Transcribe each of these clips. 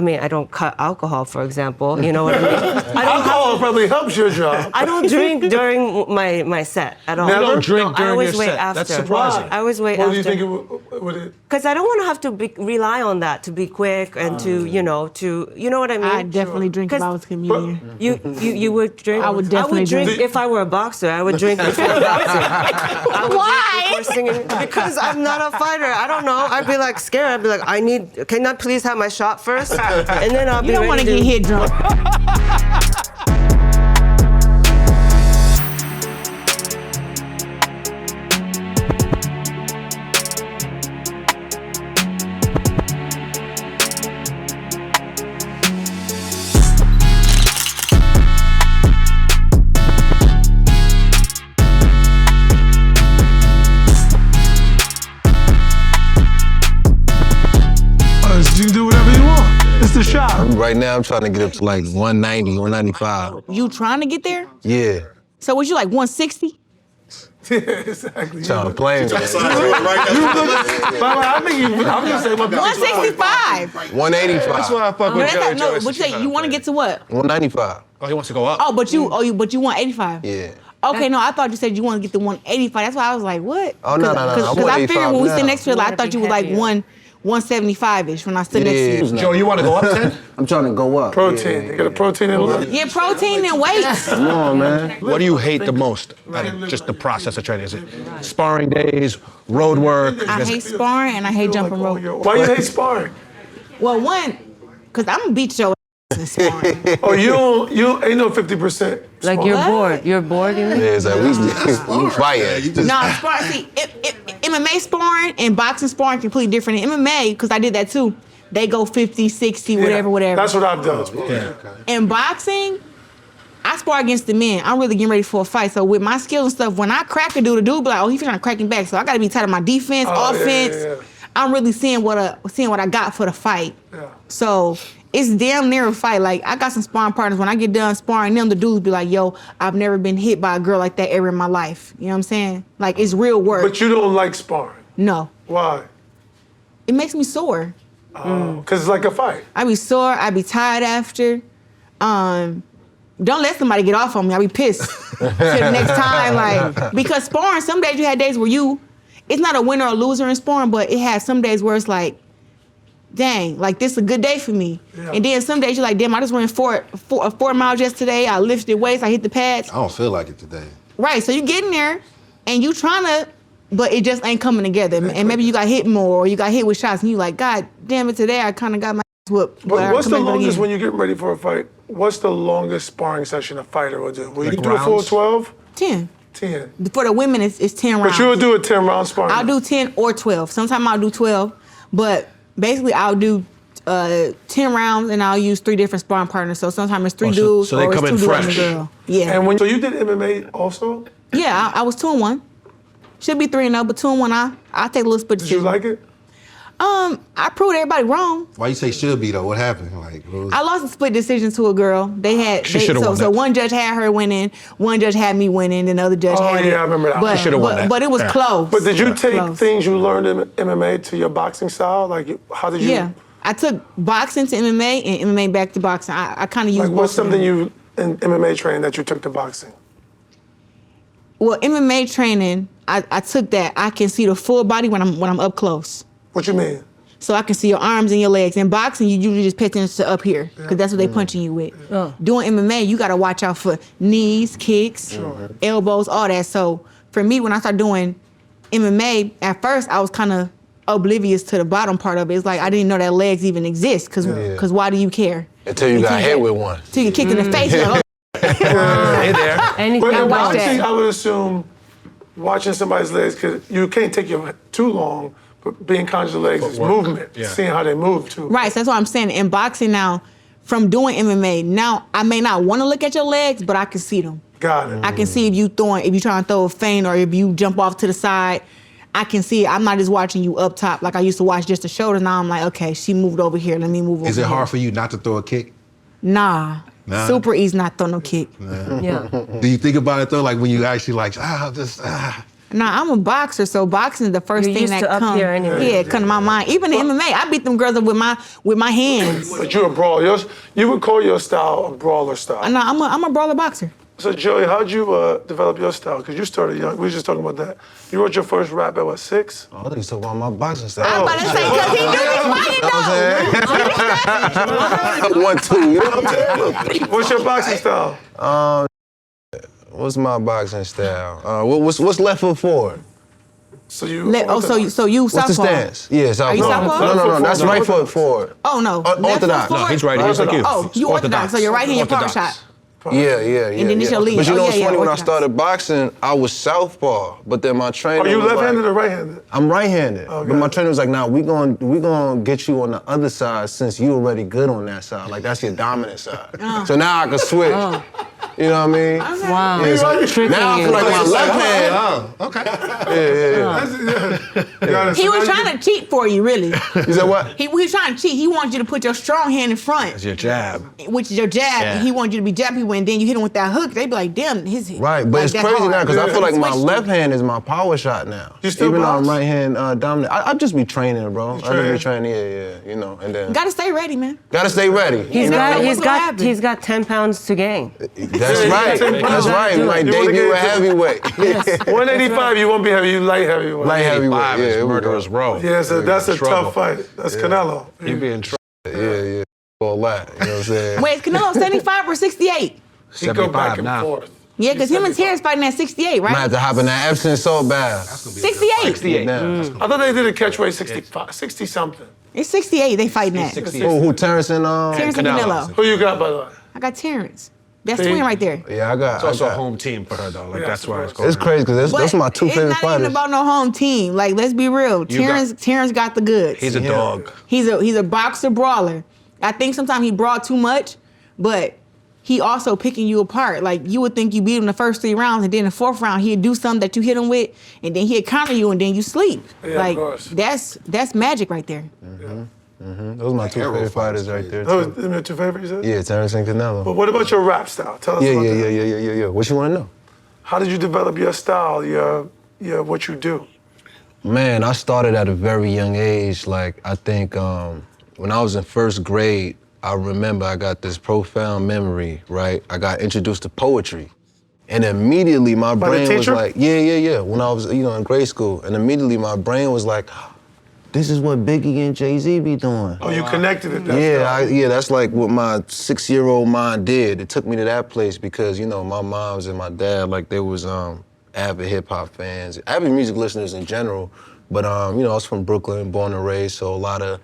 I mean, I don't cut alcohol, for example. You know what I mean? Alcohol probably helps your job. I don't drink during my set at all. Never? You don't drink I during always your wait set. after. That's surprising. I always wait What after. do you think would it? Because I don't want to have to rely on that to be quick and to you know what I mean. I definitely drink if I was a comedian. You would drink. I would definitely drink drink. if I were a boxer. I would drink before boxing. I would Why? drink before singing because I'm not a fighter. I don't know. I'd be like scared. I'd be like, can I please have my shot first? And then I'll be You don't want to get hit drunk. You can do whatever you want. It's the shot. Right now, I'm trying to get up to like 190, 195. You trying to get there? Yeah. So was you like 160? Yeah, exactly. Trying to play. I think I'm just saying 165. 185. That's why I fuck with Joey. No, but you want to get to what? 195. Oh, he wants to go up. Oh, but you want 85. Yeah. Okay, no, I thought you said you want to get to 185. That's why I was like, what? Oh, no. Because I figured when we sit next to each other, I thought you were like 175-ish when I stood next to you. Joe, you want to go up 10? I'm trying to go up. protein. You got a protein in it? Yeah, protein and weight. Come on, man. What do you hate the most out of just the process of training? Is it sparring days, road work? I hate sparring and I hate jumping rope. Why you hate sparring? Well, one, because I'm going to beat your ass in sparring. Oh, you ain't no 50%. Like you're bored. You're bored. You mean? Yeah, it's like we fight. No, sparring, see, MMA sparring and boxing sparring completely different. In MMA, because I did that too, they go 50, 60, whatever. That's what I've done. Yeah. In boxing, I spar against the men. I'm really getting ready for a fight. So with my skills and stuff, when I crack a dude, the dude be like, oh, he's trying to crack him back. So I got to be tight on my defense, offense. Yeah. I'm really seeing what I got for the fight. Yeah. So it's damn near a fight. Like, I got some sparring partners. When I get done sparring them, the dudes be like, yo, I've never been hit by a girl like that ever in my life. You know what I'm saying? Like, it's real work. But you don't like sparring. No. Why? It makes me sore. Because it's like a fight. I be sore. I be tired after. Don't let somebody get off on me. I be pissed till the next time. Like, because sparring, some days you had days where it's not a winner or loser in sparring, but it has some days where it's like, dang, like this is a good day for me. Yeah. And then some days you're like, damn, I just ran 4 miles yesterday. I lifted weights. I hit the pads. I don't feel like it today. Right. So you get in there and you trying to, but it just ain't coming together. And maybe you got hit more or you got hit with shots and you like, God damn it, today I kind of got my ass whooped. But what's I the come back longest again. when you get ready for a fight? What's the longest sparring session a fighter will do? Will you Like do a full rounds? 12? 10. 10. For the women, it's 10 rounds. But you would do a 10-round sparring. I'll do 10 or 12. Sometimes I'll do 12, but basically I'll do 10 rounds and I'll use 3 different sparring partners. So sometimes it's 3 dudes so they or come it's in 2 dudes and a fresh. girl. Yeah. And so you did MMA also? Yeah, I was 2-1. Should be 3-0, but 2-1. I take a little split Did decision. you like it? I proved everybody wrong. Why you say should be though? What happened? Like, what was... I lost a split decision to a girl. She should've won so that. one judge had her winning, one judge had me winning, and the other judge had it. I remember that. But, She should've won that. But it was Yeah. close. But did you take Close. things you learned in MMA to your boxing style? Like, how did you? Yeah, I took boxing to MMA and MMA back to boxing. I kind of used Like, what's both of them. something you in MMA training that you took to boxing? Well, MMA training, I took that. I can see the full body when I'm up close. What you mean? So I can see your arms and your legs. In boxing, you usually just pay attention to up here because that's what they punching you with. Doing MMA, you got to watch out for knees, kicks, elbows, all that. So for me, when I started doing MMA, at first I was kind of oblivious to the bottom part of it. It's like I didn't know that legs even exist because why do you care? Until you got hit with one. Until you get kicked in the face. You're like, Hey there. Anything But in about boxing, that. I would assume watching somebody's legs, because you can't take your too long, but being conscious of legs is movement, Yeah. seeing how they move too. right, so that's what I'm saying. In boxing now, from doing MMA, now I may not want to look at your legs, but I can see them. Got it. I can see if you trying to throw a feint or if you jump off to the side. I can see it. I'm not just watching you up top like I used to watch just the shoulders. Now I'm like, okay, she moved over here. Let me move over Is it here. hard for you not to throw a kick? Nah. Super easy not throw no kick. Yeah. Do you think about it though? Like when you actually like, Nah, I'm a boxer, so boxing is the first You're thing used that to up comes. here anyway. Yeah, come to my mind. Even in MMA, I beat them girls up with my hands. But you're a brawler. You would call your style a brawler style. No, I'm a brawler boxer. So Joey, how'd you develop your style? Because you started young. We were just talking about that. You wrote your first rap at what, 6? Oh, I think he's talking about my boxing style. I'm about to say, because he knew this fight, 1-2, you know what I'm saying? What's your boxing style? What's my boxing style? What's left foot forward? So you. So you What's the southpaw. stance? Yeah, southpaw. Are you southpaw? No, that's right foot forward. Oh, no. Left Orthodox. foot No, he's forward? right. He's like you. Oh, you orthodox. So your right hand, your power Orthodox. shot. Yeah. And then it's your lead. But you know what's funny? When I orthodox. started boxing, I was southpaw, but then my trainer Are you was left-handed like, or right-handed? I'm right-handed, Okay. but my trainer was like, "Nah, we gonna get you on the other side since you already good on that side. Like that's your dominant side. So now I can switch. You know what I mean? Wow. Yeah, so Tricking now I you. feel like my left hand. Oh, okay. He was trying to cheat for you, really. You said what? He was trying to cheat. He wanted you to put your strong hand in front, That's your jab. which is your jab. Yeah. And he wanted you to be jab people, and then you hit him with that hook. They be like, damn, his Right, but like, it's that's crazy hard. now because I feel like my Switched left you. hand is my power shot now. You still Even though box? I'm right hand dominant, I just be training, bro. I just train? be training, yeah, you know, and then Gotta stay ready, man. gotta stay ready. He's What's gonna happen? got 10 pounds to gain. That's right. That's right. We might You wanna debut a get- heavyweight. 185, you won't be heavy. You light heavyweight. Light heavyweight. Five Yeah, is here we murderer's go. row. Yeah, so that's a Trouble. tough fight. That's Canelo. You be in trouble. Yeah. All that. You know what I'm saying? Wait, is Canelo 75 or 68? He go back 75 and now. forth. Yeah, because him and Terrence fighting at 68, Might have right? to hop in that Epsom salt bath. 68. 68. Now. I thought they did a catchweight 65, 60 something. It's 68 they fighting at. 68. Who, Terrence and Terrence and Canelo. Canelo. Who you got, by the way? I got Terrence. That's See? twin right there. Yeah, I got. It's also I a got. home team for her, though. Like, Yeah, that's why it's it's going It's crazy because those are my two favorite It's not fighters. even about no home team. Like, let's be real. Terrence got the goods. He's a dog. He's a boxer brawler. I think sometimes he brawled too much, but he also picking you apart. Like, you would think you beat him the first 3 rounds, and then the 4th round he'd do something that you hit him with, and then he'd counter you, and then you sleep. Yeah, like, of course. that's magic right there. Those are my two favorite fighters right there. Those Too. are your two favorites, you said? Yeah, Terrence and Canelo. But what about your rap style? Tell us Yeah. about that. Yeah. What you want to know? How did you develop your style, your what you do? Man, I started at a very young age. Like, I think when I was in 1st grade, I remember I got this profound memory, right? I got introduced to poetry. And immediately my By the brain was teacher? like, yeah, when I was, in grade school. And immediately my brain was like, this is what Biggie and Jay-Z be doing. Oh, you connected it. That's like what my 6-year-old mind did. It took me to that place because, my moms and my dad, like, they was avid hip-hop fans, avid music listeners in general. But, I was from Brooklyn, born and raised, so a lot of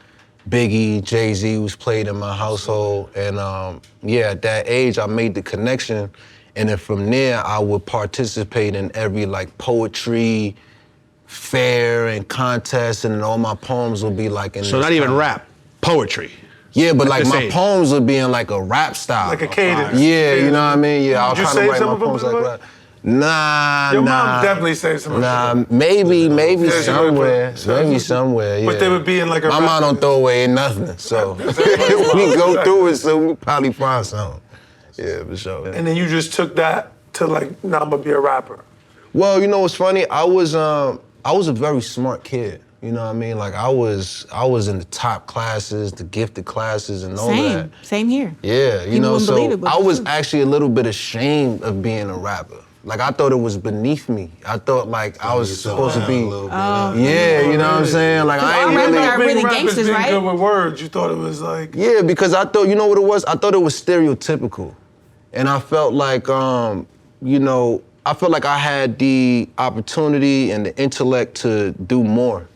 Biggie, Jay-Z was played in my household. And, at that age, I made the connection. And then from there, I would participate in every, like, poetry fair and contest, and then all my poems would be like in So this not even kind of- rap, poetry. Yeah, but At like this my age. poems would be in like a rap style. Like a cadence. Yeah, you know what I mean? Yeah, I'll Did you kind of save write some my of them, poems by like the way? that. Nah, Your nah. mom definitely saved some of Nah, them. maybe Yeah, she somewhere. would. Maybe somewhere, yeah. But they would be in like a My rap mom don't cadence. throw away nothing, so we go through it, so we probably find something. Yeah, for sure. And then you just took that to like, now I'm gonna be a rapper. Well, you know what's funny? I was a very smart kid. You know what I mean? Like I was in the top classes, the gifted classes, and all that. Same here. Yeah, you People know, wouldn't so believe it, but I it's was true. actually a little bit ashamed of being a rapper. Like I thought it was beneath me. I thought like I was supposed to be. Yeah, you know what I'm saying? Like I all ain't rappers really. are really rappers gangsters, being right? good with words. You thought it was like. Yeah, because I thought, you know what it was? I thought it was stereotypical. And I felt like, I felt like I had the opportunity and the intellect to do more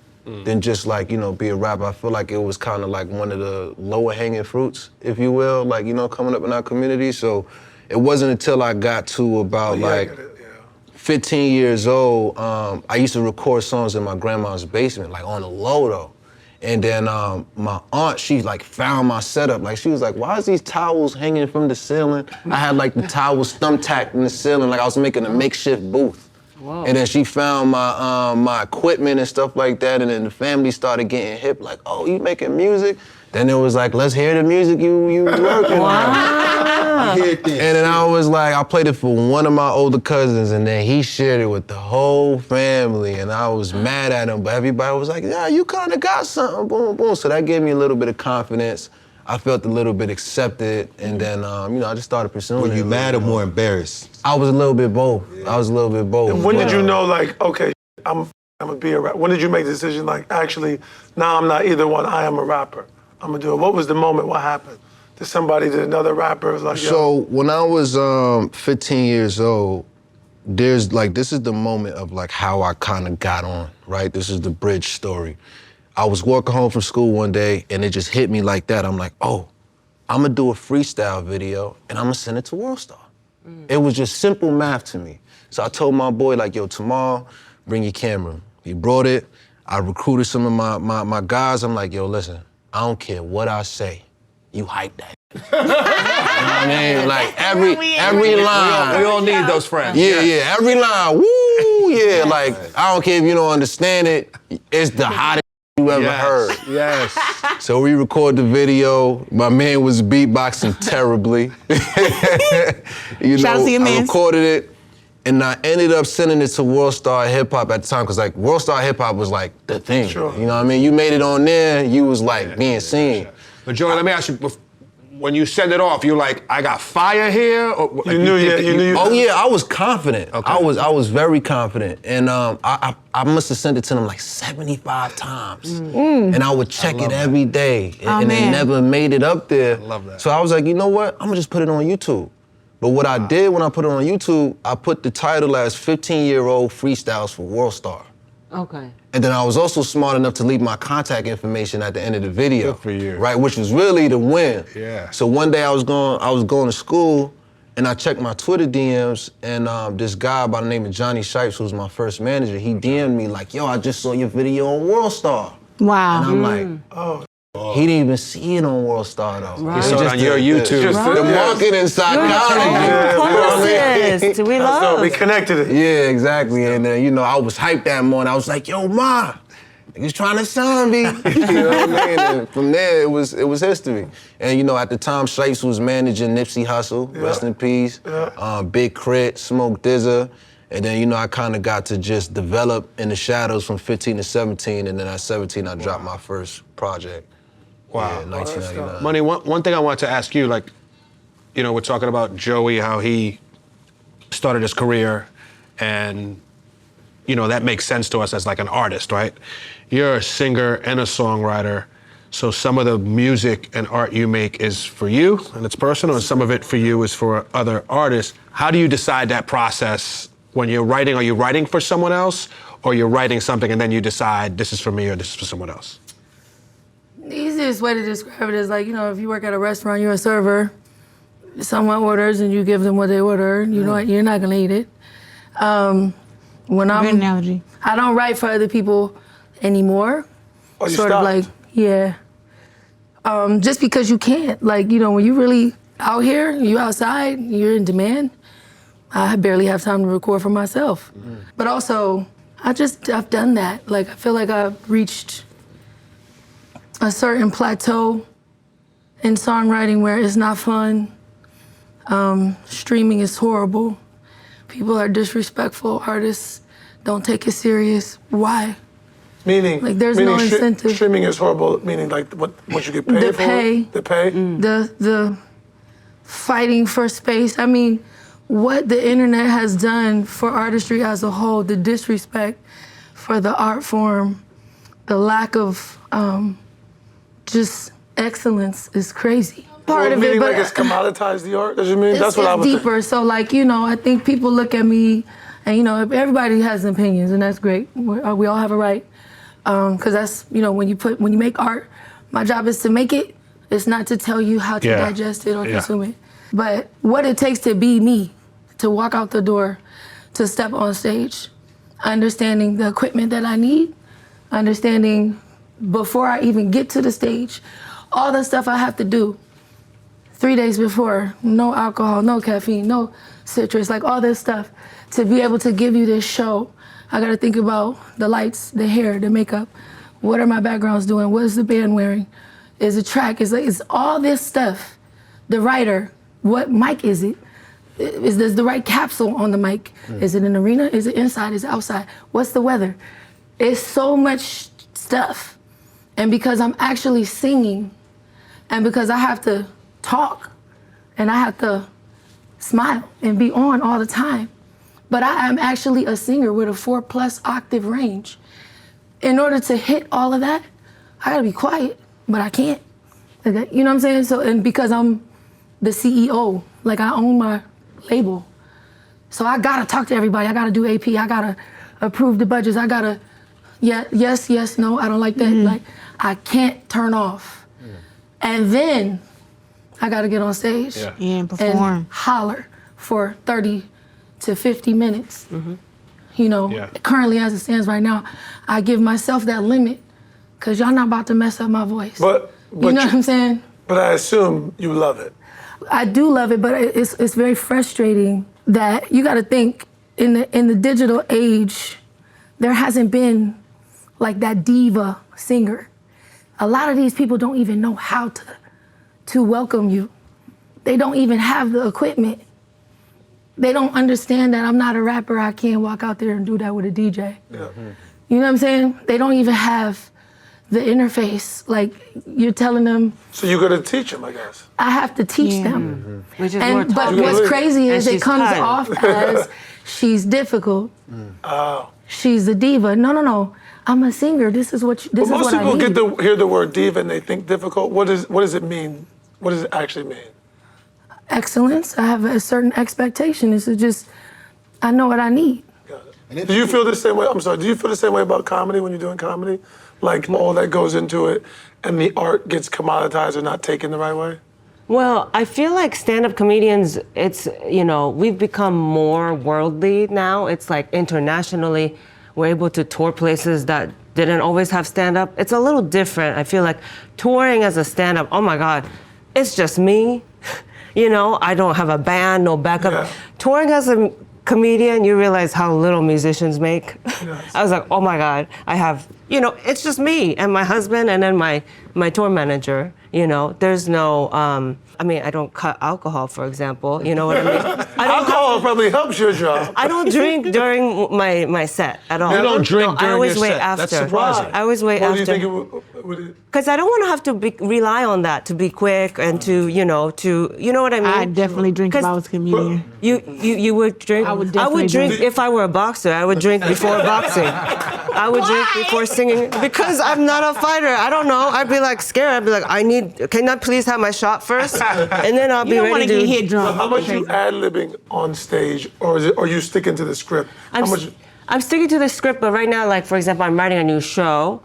than just like, be a rapper. I feel like it was kind of like one of the lower hanging fruits, if you will, like, coming up in our community. So it wasn't until I got to about Yeah, I like get it, yeah. 15 years old, I used to record songs in my grandma's basement, like on the low though. And then my aunt, she like found my setup. Like she was like, why is these towels hanging from the ceiling? I had like the towels thumbtacked in the ceiling, like I was making a makeshift booth. Whoa. And then she found my equipment and stuff like that, and then the family started getting hip, like, oh, you making music? Then it was like, let's hear the music you working on. And then I was like, I played it for one of my older cousins, and then he shared it with the whole family, and I was mad at him, but everybody was like, yeah, you kind of got something, boom, boom. So that gave me a little bit of confidence. I felt a little bit accepted, and then, I just started pursuing it. Were you mad or more embarrassed? I was a little bit both. And when did you know, like, okay, I'm gonna be a rapper? When did you make the decision, like, actually, now I'm not either one, I am a rapper. I'm gonna do it. What was the moment? What happened? Did another rapper was like, yo. So when I was 15 years old, this is the moment of like how I kind of got on, right? This is the bridge story. I was walking home from school one day and it just hit me like that. I'm like, oh, I'm gonna do a freestyle video and I'm gonna send it to WorldStar. It was just simple math to me. So I told my boy, like, yo, tomorrow, bring your camera. He brought it. I recruited some of my guys. I'm like, yo, listen, I don't care what I say. You hype that. You know what I mean? Like every line. We all need those friends. Yeah, every line. Woo, yeah. Like, I don't care if you don't understand it. It's the hottest you ever heard. Yes. So we record the video. My man was beatboxing terribly. Shout out to your I mans. recorded it, and I ended up sending it to WorldStar Hip Hop at the time, because like WorldStar Hip Hop was like the thing. Sure. You know what I mean? You made it on there, you was like being seen. But Joey, let me ask you, when you send it off, you like, I got fire here? Or, You knew. Oh yeah, I was confident. Okay. I was very confident, and I must have sent it to them like 75 times, and I would check it every day, and it never made it up there. I love that. So I was like, you know what? I'm gonna just put it on YouTube. But what I did when I put it on YouTube, I put the title as 15-year-old freestyles for WorldStar. Okay. And then I was also smart enough to leave my contact information at the end of the video. Good for you. Right, which was really the win. Yeah. So one day I was going to school, and I checked my Twitter DMs, and this guy by the name of Johnny Shipes, who was my first manager, he DM'd me like, yo, I just saw your video on WorldStar. Wow. And I'm like, he didn't even see it on WorldStar though. Right. He saw it on your YouTube. The marketing psychology. Publicist. We love. We connected it. Yeah, exactly. And then, I was hyped that morning. I was like, yo, Ma, niggas trying to sign me. You know what I mean? And from there, it was history. And, at the time, Shipes was managing Nipsey Hussle, rest in peace, Big Crit, Smoke Dizza. And then, I kind of got to just develop in the shadows from 15 to 17. And then at 17, I dropped my first project. Wow. Yeah, 1999. Money, one thing I wanted to ask you, like, we're talking about Joey, how he started his career, and, that makes sense to us as like an artist, right? You're a singer and a songwriter, so some of the music and art you make is for you, and it's personal, and some of it for you is for other artists. How do you decide that process when you're writing? Are you writing for someone else, or you're writing something and then you decide this is for me or this is for someone else? The easiest way to describe it is like, if you work at a restaurant, you're a server, someone orders and you give them what they order, you know what, you're not gonna eat it. Good analogy. I don't write for other people anymore. Oh, you sort stopped? of like, yeah. Just because you can't, like, when you really out here, you outside, you're in demand, I barely have time to record for myself. But also, I've done that. Like, I feel like I've reached a certain plateau in songwriting where it's not fun. Streaming is horrible. People are disrespectful. Artists don't take it serious. Why? Meaning, Like, there's no incentive. Streaming is horrible, meaning like what you get paid The for? pay. The pay? The fighting for space. I mean, what the internet has done for artistry as a whole, the disrespect for the art form, the lack of just excellence is crazy. Part of it, meaning but like it's commoditized the art? Does you mean? That's what I it's was deeper. So like, I think people look at me and, everybody has opinions and that's great. We all have a right. Cause that's, when you make art, my job is to make it. It's not to tell you how to digest it or consume it. But what it takes to be me, to walk out the door, to step on stage, understanding the equipment that I need, understanding before I even get to the stage, all the stuff I have to do 3 days before, no alcohol, no caffeine, no citrus, like all this stuff, to be able to give you this show. I gotta think about the lights, the hair, the makeup. What are my backgrounds doing? What is the band wearing? Is a track, it's all this stuff. The writer, what mic is it? Is this the right capsule on the mic? Is it an arena? Is it inside? Is it outside? What's the weather? It's so much stuff. And because I'm actually singing, and because I have to talk, and I have to smile and be on all the time, but I am actually a singer with a 4+ octave range. In order to hit all of that, I gotta be quiet, but I can't. You know what I'm saying? So, and because I'm the CEO, like I own my label, so I gotta talk to everybody. I gotta do AP. I gotta approve the budgets. I gotta, yes, no, I don't like that. Like, I can't turn off. And then I gotta get on stage and perform. and holler for 30 to 50 minutes. You know, currently as it stands right now, I give myself that limit because y'all not about to mess up my voice. But you know what I'm saying? But I assume you love it. I do love it, but it's very frustrating that you got to think in the digital age, there hasn't been like that diva singer. A lot of these people don't even know how to welcome you. They don't even have the equipment. They don't understand that I'm not a rapper. I can't walk out there and do that with a DJ. You know what I'm saying? They don't even have the interface. Like, you're telling them. So you got to teach them, I guess. I have to teach them. Which is more But talking. what's crazy is And it she's comes kind. off as she's difficult. Oh. She's a diva. No. I'm a singer. This is what But most I people need. hear the word diva and they think difficult. What does it mean? What does it actually mean? Excellence. I have a certain expectation. This is just, I know what I need. Do you feel the same way? I'm sorry. Do you feel the same way about comedy when you're doing comedy? Like all that goes into it, and the art gets commoditized or not taken the right way? Well, I feel like stand-up comedians, it's, you know, we've become more worldly now. It's like internationally, we're able to tour places that didn't always have stand-up. It's a little different. I feel like touring as a stand-up, oh my God, it's just me. You know, I don't have a band, no backup. Yeah. Touring as a comedian, you realize how little musicians make. Yes. I was like, oh my God, I have, you know, it's just me and my husband and then my tour manager. You know, there's no, I mean, I don't cut alcohol, for example. You know what I mean? Alcohol probably helps your job. I don't drink during my set at all. You don't drink during I always your wait set. after. That's surprising. I always wait What after. do you think it would? Because I don't want to have to rely on that to be quick and to, you know what I mean? I definitely drink if I 'Cause was a comedian. You would drink? I would definitely drink drink. if I were a boxer. I would drink before boxing. I would drink before singing because I'm not a fighter. I don't know. I'd be like scared. I'd be like, can I please have my shot first? And then I'll You be don't ready want to to get hit drunk. How much you ad-libbing on stage, or are you sticking to the script? I'm sticking to the script, but right now, like, for example, I'm writing a new show,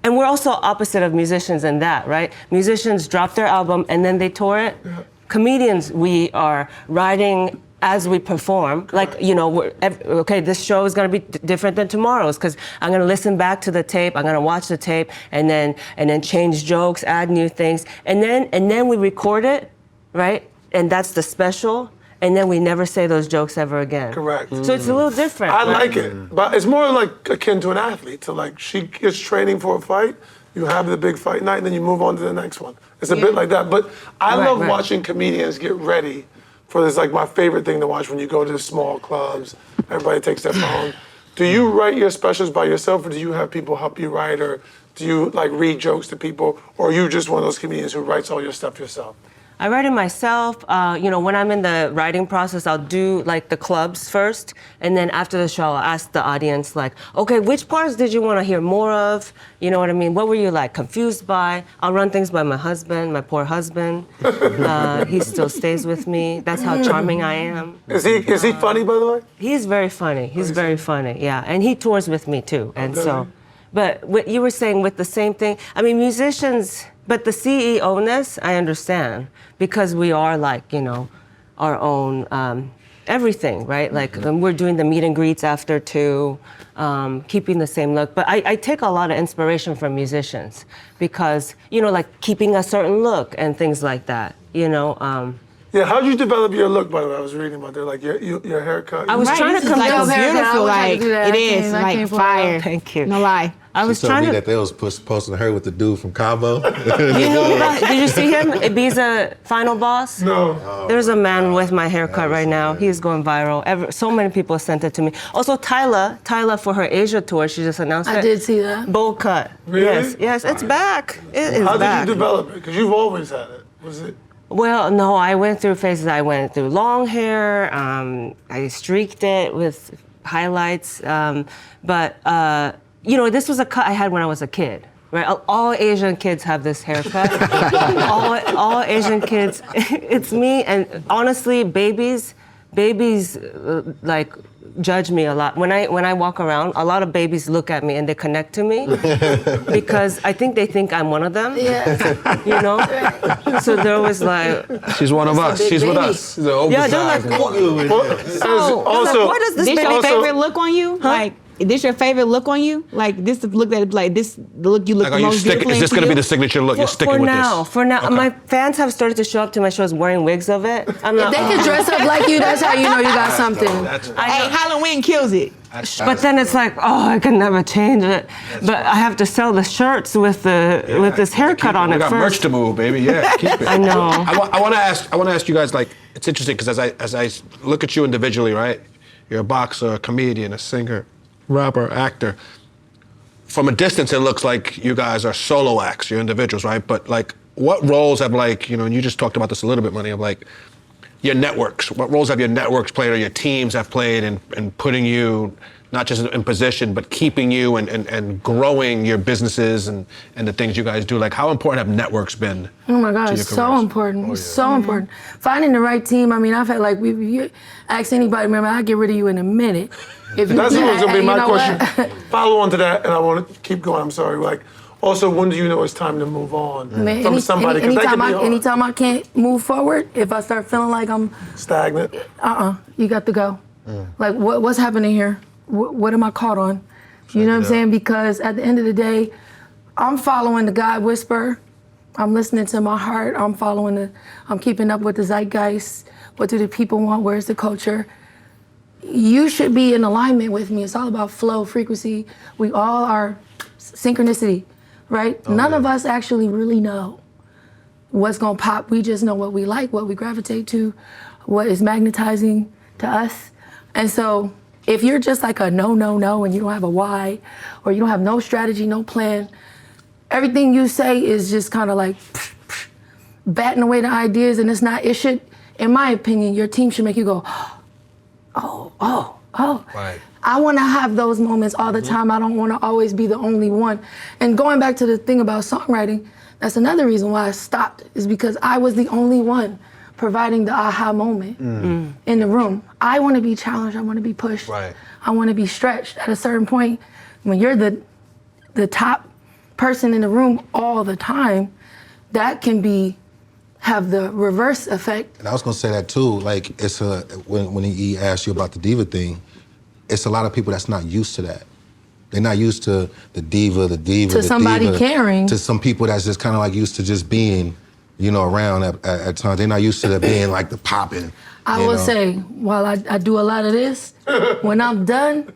and we're also opposite of musicians in that, right? Musicians drop their album and then they tour it. Yeah. Comedians, we are writing as we perform. Like, you know, okay, this show is gonna be different than tomorrow's because I'm gonna listen back to the tape, I'm gonna watch the tape, and then change jokes, add new things, and then we record it, right? And that's the special. And then we never say those jokes ever again. Correct. So it's a little different. I right? like it, but it's more like akin to an athlete. So like she gets training for a fight, you have the big fight night, and then you move on to the next one. It's a bit like that. But I love watching comedians get ready for this. Like my favorite thing to watch when you go to the small clubs, everybody takes their phone. Do you write your specials by yourself, or do you have people help you write, or do you like read jokes to people, or are you just one of those comedians who writes all your stuff yourself? I write it myself. You know, when I'm in the writing process, I'll do like the clubs first, and then after the show, I'll ask the audience like, okay, which parts did you want to hear more of? You know what I mean? What were you like confused by? I'll run things by my husband, my poor husband. He still stays with me. That's how charming I am. Is he funny, by the way? He's very funny. He's very funny. Yeah, and he tours with me too, and so. But what you were saying with the same thing, I mean, musicians, but the CEO-ness, I understand, because we are like, you know, our own everything, right? Like we're doing the meet and greets after too, keeping the same look. But I take a lot of inspiration from musicians because, you know, like keeping a certain look and things like that, you know. Yeah, how'd you develop your look, by the way? I was reading about that, like your haircut. I was trying to come like down. beautiful, I wish I like could do that. it I is, can't like pull it fire. off. Thank you. No lie. I was She told trying me to. that they was posting her with the dude from Cabo. Did you see him? Ibiza final boss? No. There's a man with my haircut right now. He's going viral. So many people sent it to me. Also, Tyla for her Asia tour, she just announced it. I did see that. Bowl cut. Really? Yes, it's back. It is How back. did you develop it? Because you've always had it. Was it? Well, no, I went through phases. I went through long hair. I streaked it with highlights. This was a cut I had when I was a kid. Right? All Asian kids have this haircut. all Asian kids. It's me. And honestly, babies like judge me a lot. When I walk around, a lot of babies look at me and they connect to me because I think they think I'm one of them. Yeah. You know? So there was like, She's one of us. big She's with baby. us. yeah, they're like, Also, What is this your also- favorite look on you? Like, is this your favorite look on you? Like, this the look that, like, this the look you look Like, the are you most sticking? beautiful Is this in going to be you? the signature look? You're sticking with this? For now, Okay. my fans have started to show up to my shows wearing wigs of it. I'm If not. they can dress up like you, that's how you know you got something. Hey, Halloween kills it. But then it's like, oh, I can never change it. But I have to sell the shirts with this haircut on We it got first. merch to move, baby. Yeah, keep it. I know. I want to ask you guys, like, it's interesting because as I look at you individually, right? You're a boxer, a comedian, a singer, rapper, actor. From a distance, it looks like you guys are solo acts, you're individuals, right? But like, what roles have and you just talked about this a little bit, Muni, of like your networks. What roles have your networks played or your teams have played in putting you not just in position, but keeping you and growing your businesses and the things you guys do? Like, how important have networks been? Oh my God, to your it's so careers? important. So important. Finding the right team. I mean, I've had you ask anybody, remember, I'll get rid of you in a minute. If you, That's going to be you my know question. what? Follow on to that, and I want to keep going. I'm sorry. Like, also, when do you know it's time to move on Man, from somebody? 'Cause that can be hard. anytime I can't move forward, if I start feeling like I'm, Stagnant. you got to go. Like, what's happening here? What am I caught on? You know what I'm saying? Because at the end of the day, I'm following the God whisper. I'm listening to my heart. I'm keeping up with the zeitgeist. What do the people want? Where's the culture? You should be in alignment with me. It's all about flow, frequency. We all are synchronicity, right? None of us actually really know what's gonna pop. We just know what we like, what we gravitate to, what is magnetizing to us. And so if you're just like a no, and you don't have a why, or you don't have no strategy, no plan, everything you say is just kind of like batting away the ideas, and it should, in my opinion, your team should make you go, oh. Right. I want to have those moments all the time. I don't want to always be the only one. And going back to the thing about songwriting, that's another reason why I stopped, is because I was the only one providing the aha moment in the room. I want to be challenged. I want to be pushed. Right. I want to be stretched. At a certain point, when you're the top person in the room all the time, that can have the reverse effect. And I was gonna say that too. Like, it's when he asked you about the diva thing, it's a lot of people that's not used to that. They're not used to the diva. To somebody caring. To some people that's just kind of like used to just being, around at times. They're not used to that being like the popping. I will say, while I do a lot of this, when I'm done,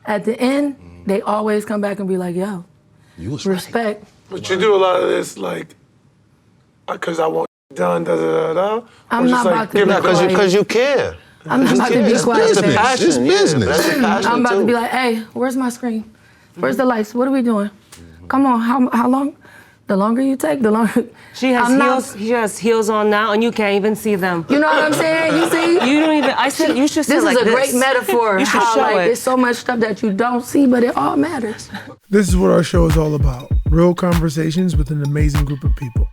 at the end, they always come back and be like, yo, You was right. respect. But you do a lot of this, like, because I want it done, da. I'm Or just not like, about to give be me- quiet. Because you care. I'm not about to be quiet. That's a baby. passion. It's business. That's a passion I'm about too. to be like, hey, where's my screen? Where's the lights? What are we doing? Come on, how long? The longer you take, the longer. She has I'm not- heels. She has heels on now, and you can't even see them. You know what I'm saying? You see? You don't even. I said you should. Sit This like is a great metaphor. You should how show like it. there's so much stuff that you don't see, but it all matters. This is what our show is all about. Real conversations with an amazing group of people.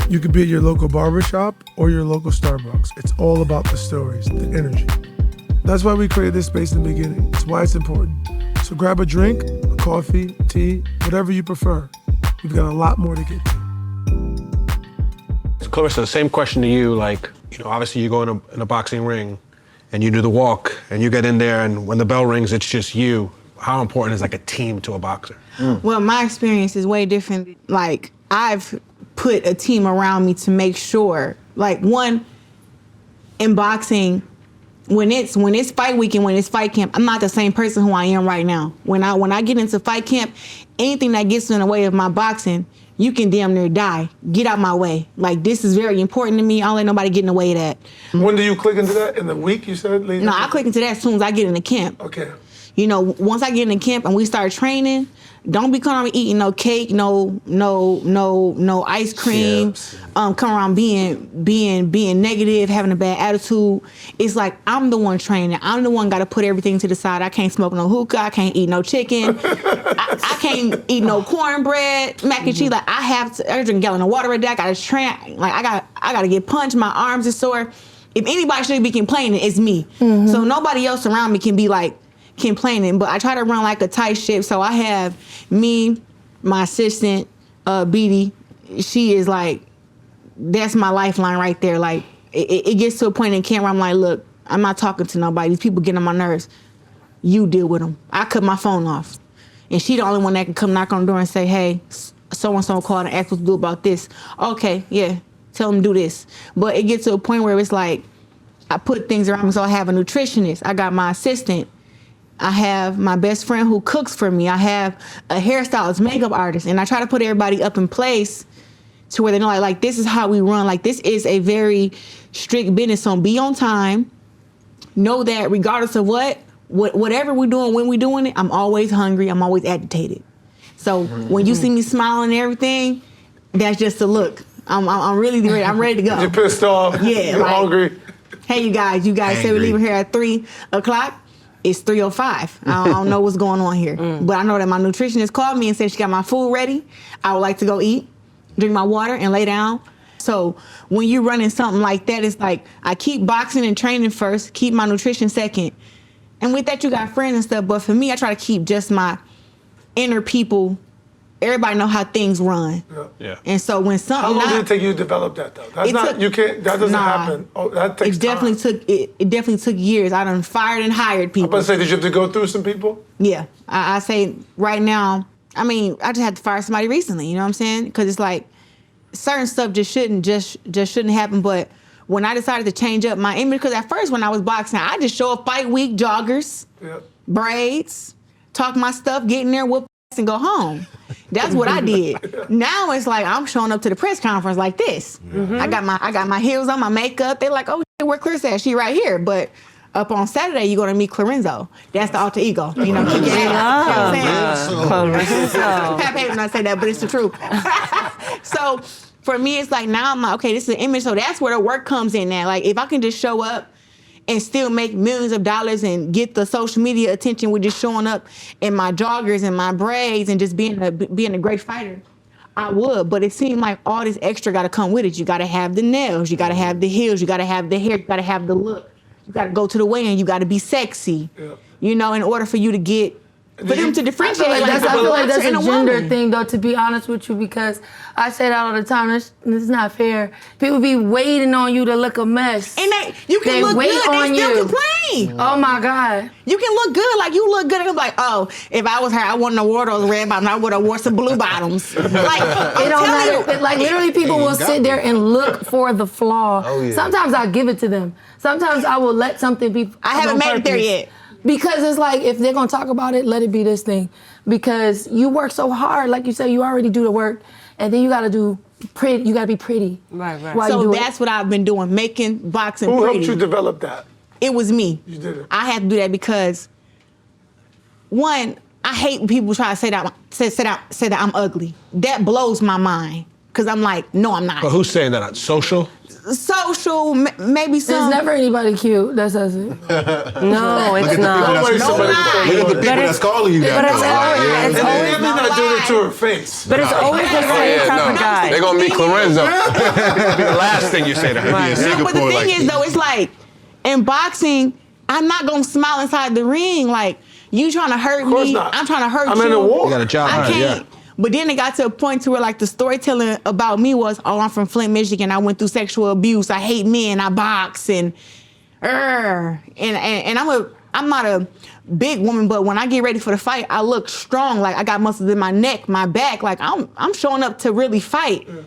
You could be at your local barbershop or your local Starbucks. It's all about the stories, the energy. That's why we created this space in the beginning. It's why it's important. So grab a drink, a coffee, tea, whatever you prefer. We've got a lot more to get to. Claressa, the same question to you. Like, obviously you go in a boxing ring and you do the walk and you get in there, and when the bell rings, it's just you. How important is like a team to a boxer? Well, my experience is way different. Like, I've put a team around me to make sure, like, one, in boxing, when it's fight week and when it's fight camp, I'm not the same person who I am right now. When I get into fight camp, anything that gets in the way of my boxing, you can damn near die. Get out my way. Like, this is very important to me. I don't let nobody get in the way of that. When do you click into that? In the week, you said? No, I click into that as soon as I get into camp. Okay. You know, once I get into camp and we start training, don't be coming around eating no cake, no ice cream. Chips. Come around being negative, having a bad attitude. It's like, I'm the one training. I'm the one got to put everything to the side. I can't smoke no hookah. I can't eat no chicken. I can't eat no cornbread, mac and cheese. Like, I drink a gallon of water a day. I got to train. Like, I got to get punched. My arms are sore. If anybody should be complaining, it's me. So nobody else around me can be like complaining. But I try to run like a tight ship. So I have me, my assistant, Bidi. She is like, that's my lifeline right there. Like, it gets to a point in camp where I'm like, look, I'm not talking to nobody. These people getting on my nerves. You deal with them. I cut my phone off. And she the only one that can come knock on the door and say, hey, so-and-so called and asked what to do about this. Okay, yeah, tell them to do this. But it gets to a point where it's like, I put things around me. So I have a nutritionist. I got my assistant. I have my best friend who cooks for me. I have a hairstylist, makeup artist. And I try to put everybody up in place to where they know, like, this is how we run. Like, this is a very strict business. So be on time. Know that regardless of whatever we're doing, when we're doing it, I'm always hungry. I'm always agitated. So when you see me smiling and everything, that's just a look. I'm really ready. I'm ready to go. You're pissed off. Yeah, You're like, hungry. Hey, you guys said we're leaving here at 3 o'clock. It's 3:05. I don't know what's going on here. But I know that my nutritionist called me and said she got my food ready. I would like to go eat, drink my water, and lay down. So when you're running something like that, it's like I keep boxing and training first, keep my nutrition second. And with that, you got friends and stuff. But for me, I try to keep just my inner people. Everybody know how things run. Yeah. And so when something How long did it take you to develop that, though? That's that doesn't happen. Oh, that takes time. It definitely took years. I done fired and hired people. I'm about to say, did you have to go through some people? Yeah, I say right now, I mean, I just had to fire somebody recently, you know what I'm saying? Because it's like, certain stuff just shouldn't happen. But when I decided to change up my image, because at first when I was boxing, I just show up fight week, joggers, braids, talk my stuff, get in there, whoop and go home. That's what I did. Now it's like I'm showing up to the press conference like this. I got my heels on, my makeup. They're like, oh, where Claressa at? She right here. But up on Saturday, you're gonna meet Clarenzo. That's the alter ego. You know, keep your head up. You know what I'm saying? Pat when I say that, but it's the truth. So for me, it's like now I'm like, okay, this is an image. So that's where the work comes in now. Like if I can just show up and still make millions of dollars and get the social media attention with just showing up in my joggers and my braids and just being a great fighter, I would. But it seemed like all this extra got to come with it. You got to have the nails, you got to have the heels, you got to have the hair, you got to have the look. You got to go to the weigh-in, you got to be sexy, you know, in order for you to get, for them to differentiate. I feel like that's a gender woman. thing, though, to be honest with you, because I say that all the time. This is not fair. People be waiting on you to look a mess. And you can look good, they still complain. Oh my God. You can look good, like you look good, and I'm like, oh, if I was her, I wouldn't have wore those red bottoms, I would have wore some blue bottoms. Like, It don't matter. Like literally people will sit there and look for the flaw. Oh, yeah. Sometimes I give it to them. Sometimes I will let something be. I haven't made it there yet. Because it's like, if they're gonna talk about it, let it be this thing. Because you work so hard, like you say, you already do the work, and then you gotta do pretty. You gotta be pretty. Right. So that's what I've been doing, making boxing Who pretty. helped you develop that? It was me. You did it. I had to do that because, one, I hate when people try to say that I'm ugly. That blows my mind. Because I'm like, no, I'm not. But who's saying that? Social? Social, maybe some. There's never anybody cute that says it. No, it's not. Look at the people that's calling you that. But it's always, And it's always, they're not doing it to her face. but it's always the same type of guy. They're gonna meet Clarenzo. Be the last thing you say to her. Right. No, but the thing is, though, it's like, in boxing, I'm not going to smile inside the ring. Like, you trying to hurt Of course me, not. I'm trying to hurt you. I'm in a war. You got a job, I huh? can't. Yeah. But then it got to a point to where, like, the storytelling about me was, oh, I'm from Flint, Michigan. I went through sexual abuse. I hate men. I box and I'm not a big woman, but when I get ready for the fight, I look strong. Like I got muscles in my neck, my back. Like I'm showing up to really fight. Yeah.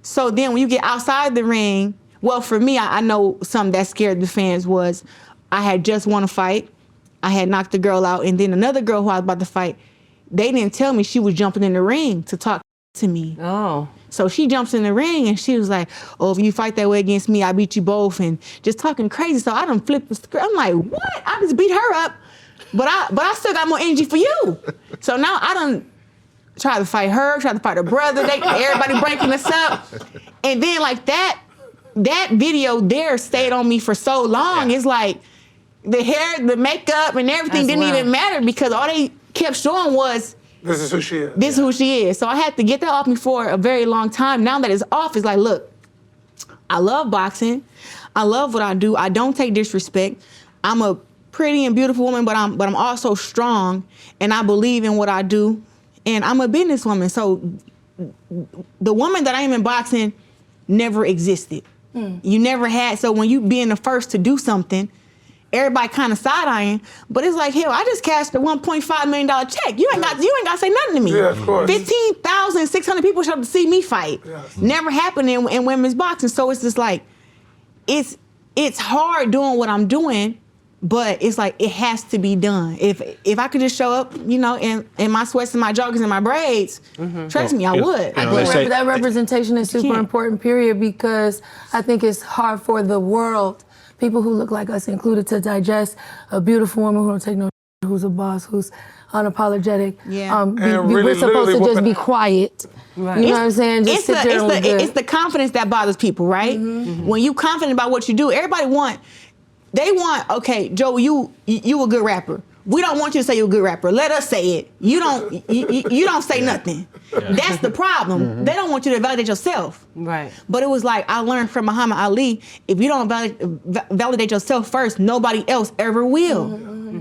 So then when you get outside the ring, well, for me, I know something that scared the fans was, I had just won a fight. I had knocked the girl out, and then another girl who I was about to fight, they didn't tell me she was jumping in the ring to talk to me. Oh. So she jumps in the ring and she was like, oh, if you fight that way against me, I beat you both, and just talking crazy. So I done flipped the script. I'm like, what? I just beat her up, but I still got more energy for you. So now I done try to fight her, try to fight her brother. Everybody breaking us up. And then like that video there stayed on me for so long. It's like the hair, the makeup, and everything didn't even matter because all they kept showing was, this is who she is. This is who she is. So I had to get that off me for a very long time. Now that it's off, it's like, look, I love boxing. I love what I do. I don't take disrespect. I'm a pretty and beautiful woman, but I'm also strong, and I believe in what I do, and I'm a businesswoman. So the woman that I am in boxing never existed. You never had. So when you being the first to do something, everybody kind of side-eyeing, but it's like, hell, I just cashed a $1.5 million check. You ain't got to say nothing to me. Yeah, of course. 15,600 people showed up to see me fight. Yes. Never happened in women's boxing. So it's just like, it's hard doing what I'm doing, but it's like, it has to be done. If I could just show up, you know, in my sweats and my joggers and my braids, trust me, I would. You know, they say- That representation is super important, period, because I think it's hard for the world, people who look like us included, to digest a beautiful woman who don't take no shit, who's a boss, who's unapologetic. Yeah. We're supposed to just be quiet. Right. You know what I'm saying? Just sit there and look good. It's the confidence that bothers people, right? When you confident about what you do, everybody want, okay, Joe, you a good rapper. We don't want you to say you're a good rapper. Let us say it. You don't say nothing. Yeah. That's the problem. They don't want you to validate yourself. Right. But it was like, I learned from Muhammad Ali, if you don't validate yourself first, nobody else ever will.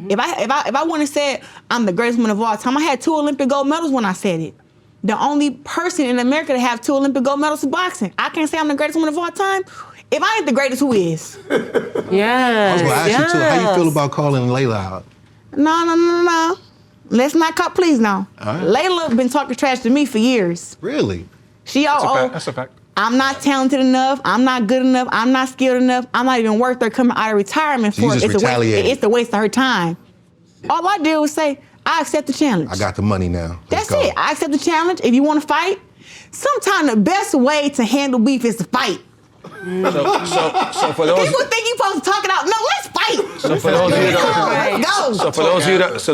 If I want to say I'm the greatest woman of all time, I had 2 Olympic gold medals when I said it. The only person in America to have 2 Olympic gold medals in boxing. I can't say I'm the greatest woman of all time. If I ain't the greatest, who is? Yes. I was gonna ask you too, how you feel about calling Layla out? No. Let's not call, please no. Right. Layla been talking trash to me for years. Really? That's a fact. I'm not talented enough. I'm not good enough. I'm not skilled enough. I'm not even worth her coming out of retirement for. Jesus retaliated. It's a waste of her time. All I did was say, I accept the challenge. I got the money now. That's it. I accept the challenge. If you want to fight, sometimes the best way to handle beef is to fight. So for those People think you supposed to talk it out. No, let's fight. So for those of you Let's go. So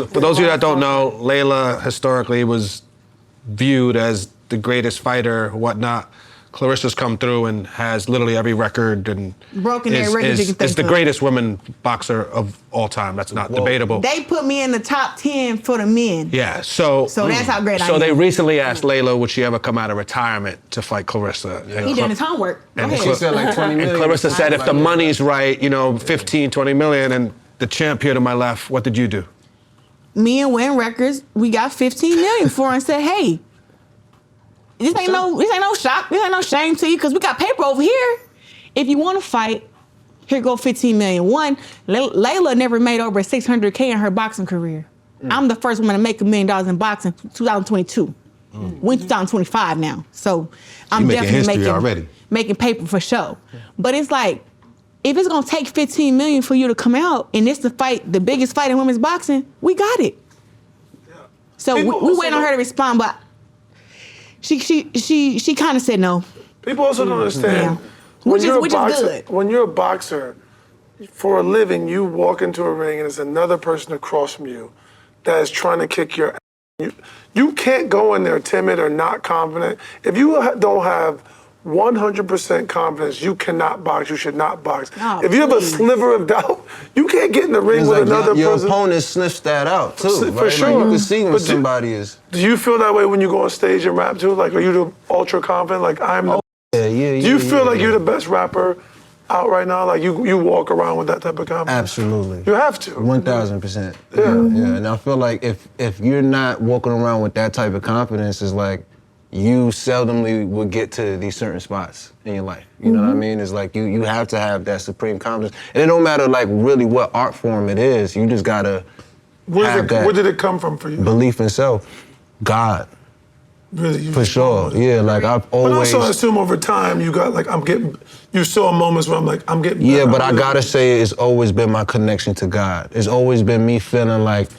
for those of you that don't know, Layla historically was viewed as the greatest fighter, whatnot. Claressa's come through and has literally every record and Broken every record you can think is the of. greatest women boxer of all time. That's not debatable. They put me in the top 10 for the men. Yeah, so that's how great I am. So they recently asked Layla would she ever come out of retirement to fight Claressa. He doing his homework. Go And ahead. She said like 20 million. And Claressa said if the money's right, 15, 20 million, and the champ here to my left, what did you do? Me and Win Records, we got 15 million for her and said, hey, this ain't no shock, this ain't no shame to you, because we got paper over here. If you want to fight, here go 15 million. One, Layla never made over $600K in her boxing career. I'm the first woman to make $1 million in boxing, 2022. We're in 2025 now. So I'm definitely making paper for sure. But it's like, if it's gonna take 15 million for you to come out and it's the biggest fight in women's boxing, we got it. So we waiting on her to respond, but she kind of said no. People also don't understand. Yeah. Which is good. When you're a boxer, for a living, you walk into a ring and there's another person across from you that is trying to kick your ass. You can't go in there timid or not confident. If you don't have 100% confidence, you cannot box, you should not box. Oh, if you have a sliver of doubt, you can't get in the ring with another your person. Your opponent sniffs that out too, For right? sure. Like you can see when somebody is. Do you feel that way when you go on stage and rap too? Like, are you the ultra confident? Like, I'm the... Yeah. Do you feel like you're the best rapper out right now? Like, you walk around with that type of confidence? Absolutely. You have to. 1000%. Yeah. And I feel like if you're not walking around with that type of confidence, it's like you seldomly would get to these certain spots in your life. You know what I mean? It's like you have to have that supreme confidence. And it don't matter like really what art form it is, you just gotta Where did it come from for you? belief in self. God. Really, For sure, yeah. Like I've But always. also, I assume over time you got like you saw moments where I'm getting. Yeah, better. but I gotta say, it's always been my connection to God. It's always been me feeling like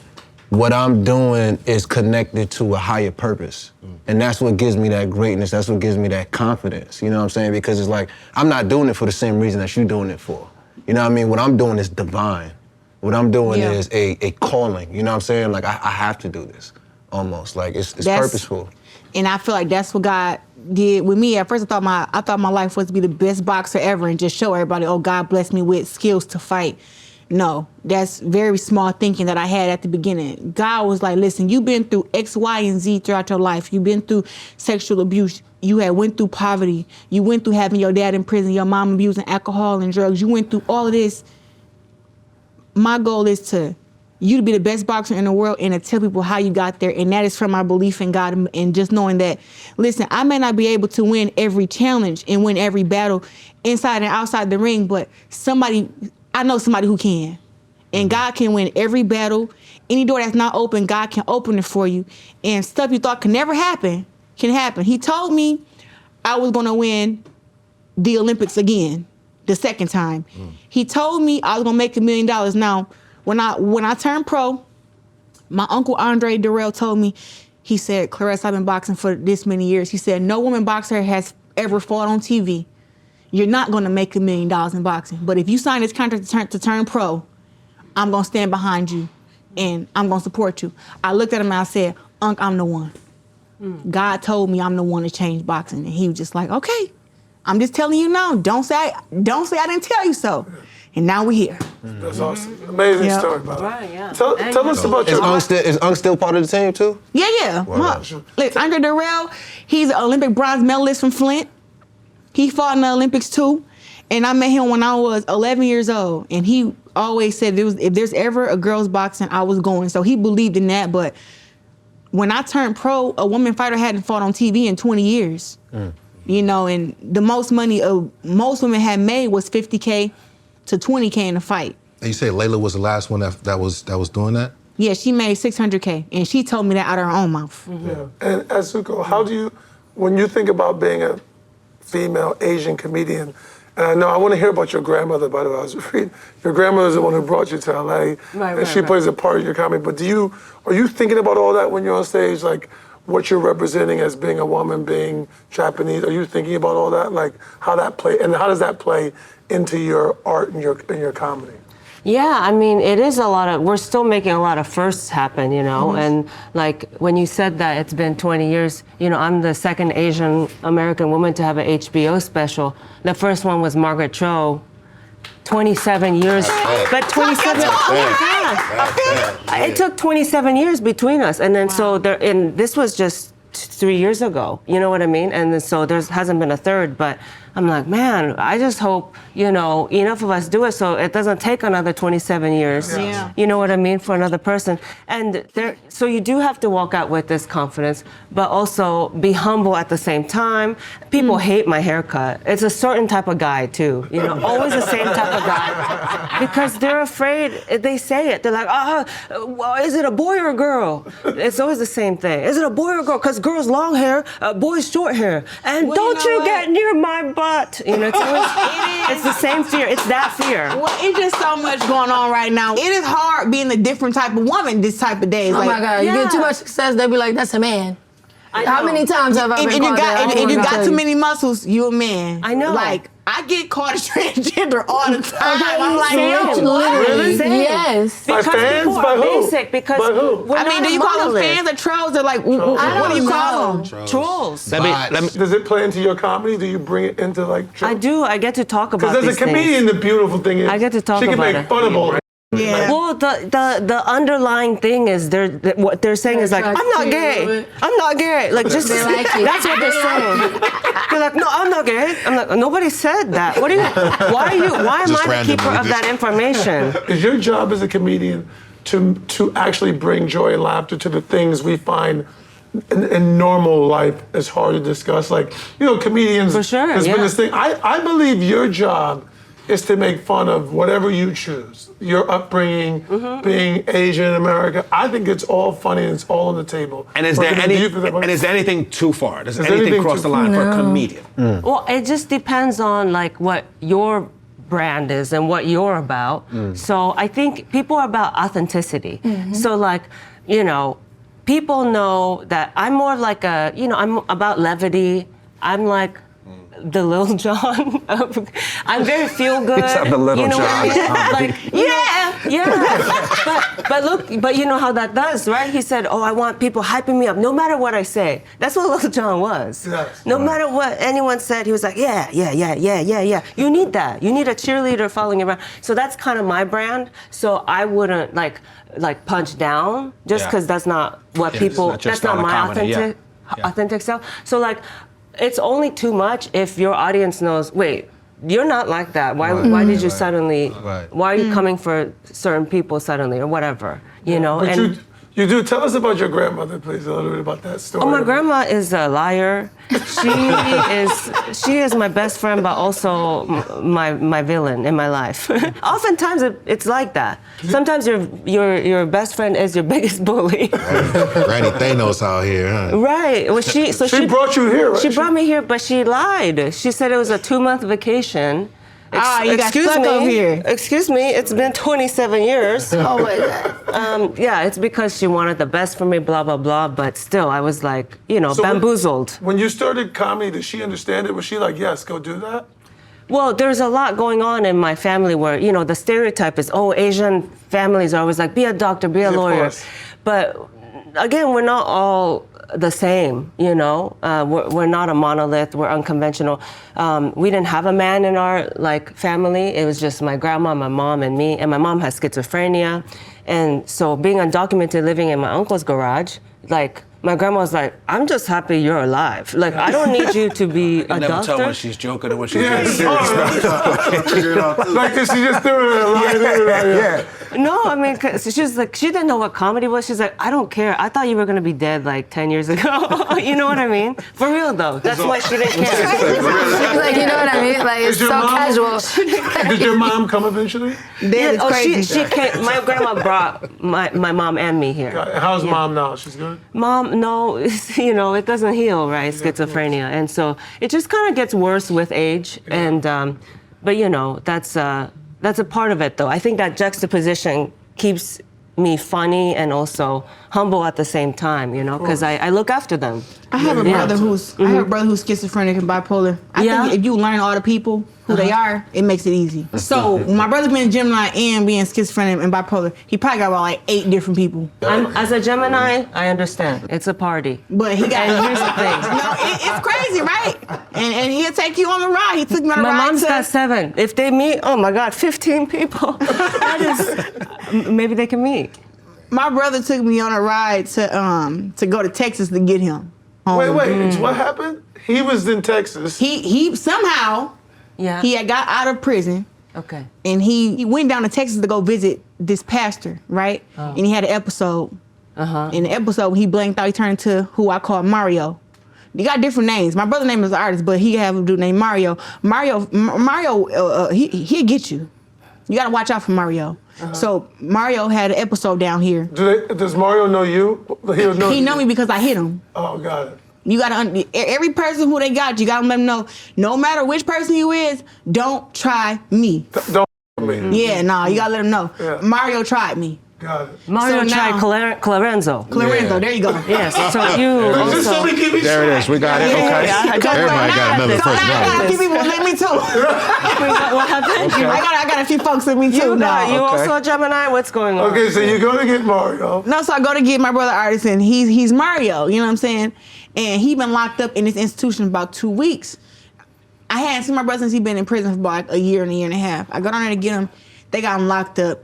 what I'm doing is connected to a higher purpose. And that's what gives me that greatness. That's what gives me that confidence. You know what I'm saying? Because it's like, I'm not doing it for the same reason that you're doing it for. You know what I mean? What I'm doing is divine. What I'm doing is a calling. You know what I'm saying? Like, I have to do this, almost. Like, it's purposeful. And I feel like that's what God did with me. At first, I thought my life was to be the best boxer ever and just show everybody, oh, God blessed me with skills to fight. No, that's very small thinking that I had at the beginning. God was like, listen, you've been through X, Y, and Z throughout your life. You've been through sexual abuse. You had went through poverty. You went through having your dad in prison, your mom abusing alcohol and drugs. You went through all of this. My goal is to you to be the best boxer in the world and to tell people how you got there. And that is from my belief in God and just knowing that, listen, I may not be able to win every challenge and win every battle inside and outside the ring, but I know somebody who can. And God can win every battle. Any door that's not open, God can open it for you. And stuff you thought could never happen, can happen. He told me I was gonna win the Olympics again, the second time. He told me I was gonna make $1 million. Now, when I turned pro, my uncle Andre Durrell told me, he said, Claressa, I've been boxing for this many years. He said, no woman boxer has ever fought on TV. You're not gonna make $1 million in boxing. But if you sign this contract to turn pro, I'm gonna stand behind you and I'm gonna support you. I looked at him and I said, Unc, I'm the one. God told me I'm the one to change boxing. And he was just like, okay, I'm just telling you now. Don't say I didn't tell you so. And now we're here. That's awesome. Amazing story, Bada. Right, yeah. Tell us about your... Is Unc still part of the team too? Yeah. Look, Andre Durrell, he's an Olympic bronze medalist from Flint. He fought in the Olympics too. And I met him when I was 11 years old. And he always said if there's ever a girls boxing, I was going. So he believed in that. But when I turned pro, a woman fighter hadn't fought on TV in 20 years. You know, and the most money most women had made was $50K to $20K in a fight. And you say Layla was the last one that was doing that? Yeah, she made $600K. And she told me that out of her own mouth. Yeah. And Atsuko, how do you, when you think about being a female Asian comedian, and I know I want to hear about your grandmother, by the way. I was reading, your grandmother's the one who brought you to LA, and she plays a part in your comedy. But are you thinking about all that when you're on stage, like what you're representing as being a woman, being Japanese? Are you thinking about all that, like how does that play into your art and your comedy? Yeah, I mean, it is we're still making a lot of firsts happen, you know, and like when you said that it's been 20 years, you know, I'm the second Asian American woman to have an HBO special. The first one was Margaret Cho, 27 years, but 27, it took 27 years between us. And then and this was just 3 years ago, you know what I mean? And then, so there hasn't been a third, but I'm like, man, I just hope, you know, enough of us do it so it doesn't take another 27 years. Yeah. You know what I mean, for another person. And so you do have to walk out with this confidence, but also be humble at the same time. People hate my haircut. It's a certain type of guy too, you know, always the same type of guy. Because they're afraid, they say it. They're like, well, is it a boy or a girl? It's always the same thing. Is it a boy or a girl? Because girls long hair, boys short hair. And don't you get near my butt. You know, it's the same fear. It's that fear. Well, it's just so much going on right now. It is hard being a different type of woman this type of days. Oh my God, you get too much success, they be like, that's a man. How many times have I been called that? If you got too many muscles, you a man. I know. Like, I get called a transgender all the time. Okay, I'm like, literally, Same. yes. By Because fans? people By are who? basic. Because By who? we're I mean, not do you a call them monolith. fans or trolls? Or like, what do you call them? Trolls. Does it play into your comedy? Do you bring it into like? I do. I get to talk about Because these as a comedian, things. the beautiful thing is I get to talk she can about make it. fun of all. Yeah. Well, the underlying thing is what they're saying is like, I'm not gay. I'm not gay. Like, just They like it. that's what they're saying. They're like, no, I'm not gay. I'm like, nobody said that. Why am Just I the keeper randomly of that information? Is your job as a comedian to actually bring joy and laughter to the things we find in normal life is hard to discuss? Like, you know, comedians. For sure, There's been yeah. this thing. I believe your job is to make fun of whatever you choose. Your upbringing, being Asian in America. I think it's all funny and it's all on the table. And is there anything too far? Does anything cross the line for a comedian? Well, it just depends on like what your brand is and what you're about. So I think people are about authenticity. So like, you know, people know that I'm more like I'm about levity. I'm like the Lil Jon. I'm very feel good. I'm the Little you know John. what I mean? Like, yeah. But you know how that does, right? He said, "Oh, I want people hyping me up, no matter what I say." That's what Lil Jon was. Yes. No matter what anyone said, he was like, "Yeah. You need that. You need a cheerleader following you around." So that's kind of my brand. So I wouldn't like punch down just because that's not what people. That's not my authentic self. So like. It's only too much if your audience knows, wait, you're not like that. Why did you suddenly, why are you coming for certain people suddenly or whatever, you know? But and you do. Tell us about your grandmother, please, a little bit about that story. Oh, my grandma is a liar. She is my best friend, but also my villain in my life. Oftentimes it's like that. Sometimes your best friend is your biggest bully. Granny Thanos out here, huh? Right. Well, she brought you here, right? She brought me here, but she lied. She said it was a 2-month vacation. You got stuck over here. Excuse me, it's been 27 years. Oh my God. Yeah, it's because she wanted the best for me, blah, blah, blah. But still, I was like, bamboozled. When you started comedy, did she understand it? Was she like, yes, go do that? Well, there's a lot going on in my family where, the stereotype is, Asian families are always like, be a doctor, be a lawyer. But again, we're not all the same, we're not a monolith, we're unconventional. We didn't have a man in our family. It was just my grandma, my mom, and me. And my mom has schizophrenia. And so being undocumented, living in my uncle's garage, my grandma was like, I'm just happy you're alive. I don't need you to be a never doctor. tell when she's joking and when she's being serious. Like this, she just threw it. No, I mean, 'cause she was like, she didn't know what comedy was. She's like, I don't care. I thought you were gonna be dead 10 years ago. You know what I mean? For real though. That's why she didn't care. You know what I mean? It's so casual. Did your mom come eventually? She came. My grandma brought my mom and me here. How's mom now? She's good? Mom, no, it doesn't heal, right? Schizophrenia, and so it just kind of gets worse with age. And but that's a part of it, though. I think that juxtaposition keeps me funny and also humble at the same time, because I look after them. I have a brother who's schizophrenic and bipolar. I think if you learn all the people who they are, it makes it easy. So my brother being a Gemini and being schizophrenic and bipolar, he probably got about 8 different people. As a Gemini, I understand. It's a party. But he got. And here's the thing. No, it's crazy, right? And he'll take you on the ride. He took me on a ride. My mom's got 7. If they meet, oh my God, 15 people. That is, maybe they can meet. My brother took me on a ride to go to Texas to get him. Wait, what happened? He was in Texas. He somehow he had got out of prison. Okay. And he went down to Texas to go visit this pastor, right? Oh. And he had an episode. In the episode, he blanked out. He turned into who I call Mario. He got different names. My brother's name is an artist, but he have a dude named Mario. Mario, he'll get you. You gotta watch out for Mario. So Mario had an episode down here. Does Mario know you? He know me because I hit him. Oh, got it. You gotta every person who they got, you gotta let them know. No matter which person you is, don't try me. Don't me. Yeah, you gotta let them know. Yeah. Mario tried me. Got it. Mario tried Clarenzo. There you go. Yes, so you also... There it is, we got it, okay. Everybody got another first I got a few people with me too. What happened? I got a few folks with me too now. You also a Gemini? What's going on? Okay, so you go to get Mario. No, so I go to get my brother artist, and he's Mario, you know what I'm saying? And he been locked up in this institution about 2 weeks. I hadn't seen my brother since he been in prison for about a year and a half. I go down there to get him. They got him locked up.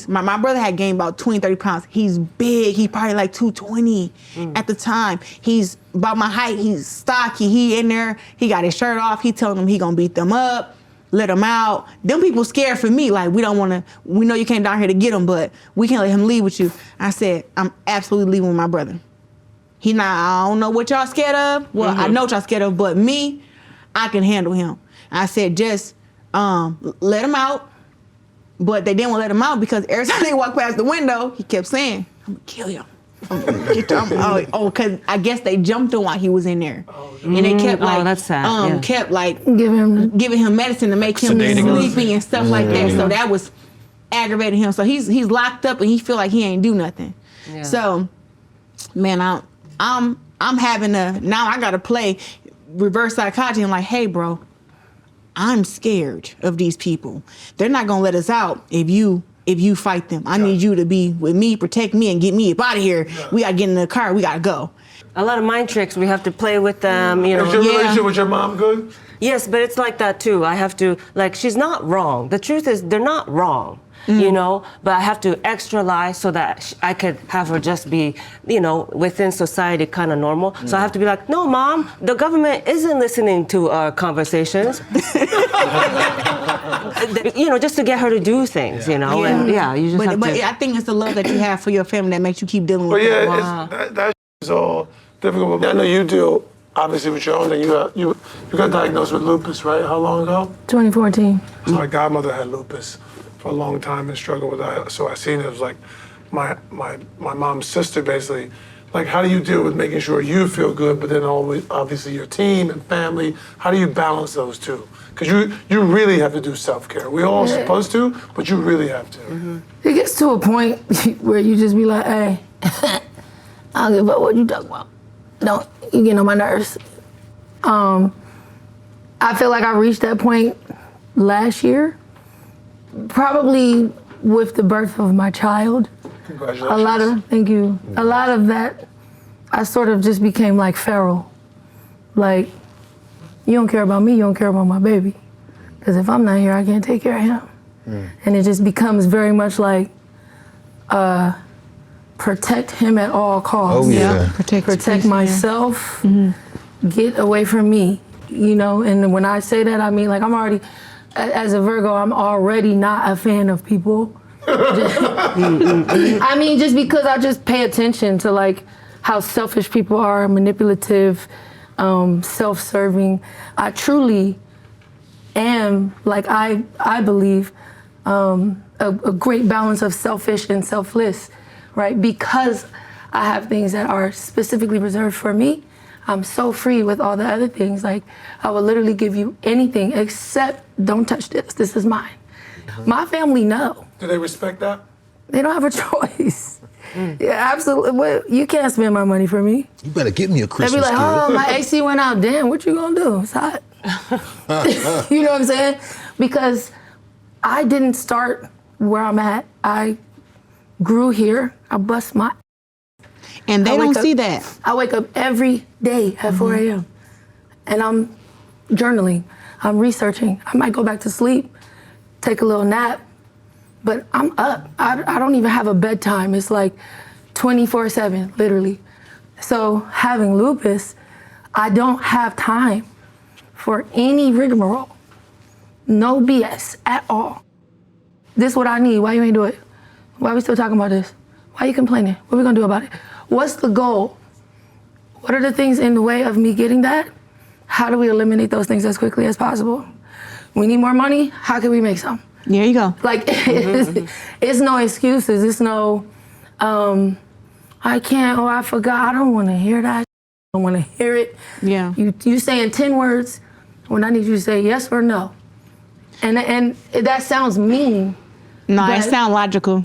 My brother had gained about 20, 30 pounds. He's big. He probably 220 at the time. He's about my height. He's stocky. He in there. He got his shirt off. He telling them he gonna beat them up, let them out. Them people scared for me. We don't wanna, we know you came down here to get him, but we can't let him leave with you. I said, I'm absolutely leaving with my brother. I don't know what y'all scared of. Well, I know what y'all scared of, but me, I can handle him. I said, just let him out, but they didn't want to let him out because every time they walked past the window, he kept saying, "I'm gonna kill you." Because I guess they jumped him while he was in there, and they kept that's sad. kept like giving him medicine to make him sleepy and stuff like that. So that was aggravating him. So he's locked up and he feel like he ain't do nothing. Yeah. So, man, I'm having now I gotta play reverse psychology. I'm like, hey, bro, I'm scared of these people. They're not gonna let us out if you fight them. I need you to be with me, protect me, and get me up out of here. Yeah. We gotta get in the car. We gotta go. A lot of mind tricks. We have to play with them. You know. Is your relationship with your mom good? Yes, but it's like that too. I have to she's not wrong. The truth is they're not wrong. You know, but I have to extra lie so that I could have her just be, within society kind of normal. So I have to be like, no, Mom, the government isn't listening to our conversations. Just to get her to do things, And you just have to. But I think it's the love that you have for your family that makes you keep dealing with it. That is all difficult. I know you deal, obviously, with your own thing. You got diagnosed with lupus, right? How long ago? 2014. So my godmother had lupus for a long time and struggled with that. So I seen it was like my mom's sister basically. Like, how do you deal with making sure you feel good, but then always obviously your team and family? How do you balance those two? Because you really have to do self-care. We all supposed to, but you really have to. Mm-hmm. It gets to a point where you just be like, hey, I don't give a what you talking about. You get on my nerves. I feel like I reached that point last year. Probably with the birth of my child. Congratulations. Thank you. A lot of that, I sort of just became like feral. Like, you don't care about me, you don't care about my baby. Because if I'm not here, I can't take care of him. And it just becomes very much like, protect him at all costs. Oh, yeah. Protect myself, get away from me, And when I say that, I mean, like, I'm already, as a Virgo, I'm already not a fan of people. I mean, just because I just pay attention to like how selfish people are, manipulative, self-serving. I truly am, like I believe, a great balance of selfish and selfless, right? Because I have things that are specifically reserved for me. I'm so free with all the other things. Like, I will literally give you anything except don't touch this. This is mine. My family know. Do they respect that? They don't have a choice. Yeah, absolutely. Well, you can't spend my money for me. You better get me a Christmas They'll be like, gift. oh, my AC went out. Damn, what you gonna do? It's hot. You know what I'm saying? Because I didn't start where I'm at. I grew here. I bust my. And they don't see that. I wake up every day at 4 a.m. and I'm journaling. I'm researching. I might go back to sleep, take a little nap, but I'm up. I don't even have a bedtime. It's like 24/7, literally. So having lupus, I don't have time for any rigmarole. No BS at all. This is what I need. Why you ain't do it? Why we still talking about this? Why you complaining? What we gonna do about it? What's the goal? What are the things in the way of me getting that? How do we eliminate those things as quickly as possible? We need more money. How can we make some? There you go. Like, it's no excuses. It's no, I can't, I forgot. I don't want to hear that. I don't want to hear it. Yeah. You saying 10 words when I need you to say yes or no. And that sounds mean. No, it sounds logical.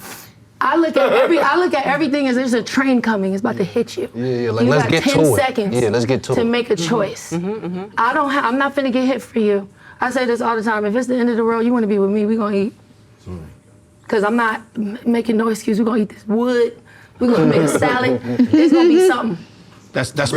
I look at everything as there's a train coming. It's about to hit you. Yeah, like, you let's got get 10 to it. seconds Yeah, let's get to to it. make a choice. I'm not finna get hit for you. I say this all the time. If it's the end of the world, you want to be with me, we gonna eat. Because I'm not making no excuse. We're gonna eat this wood. We're gonna make a salad. It's gonna be something. That's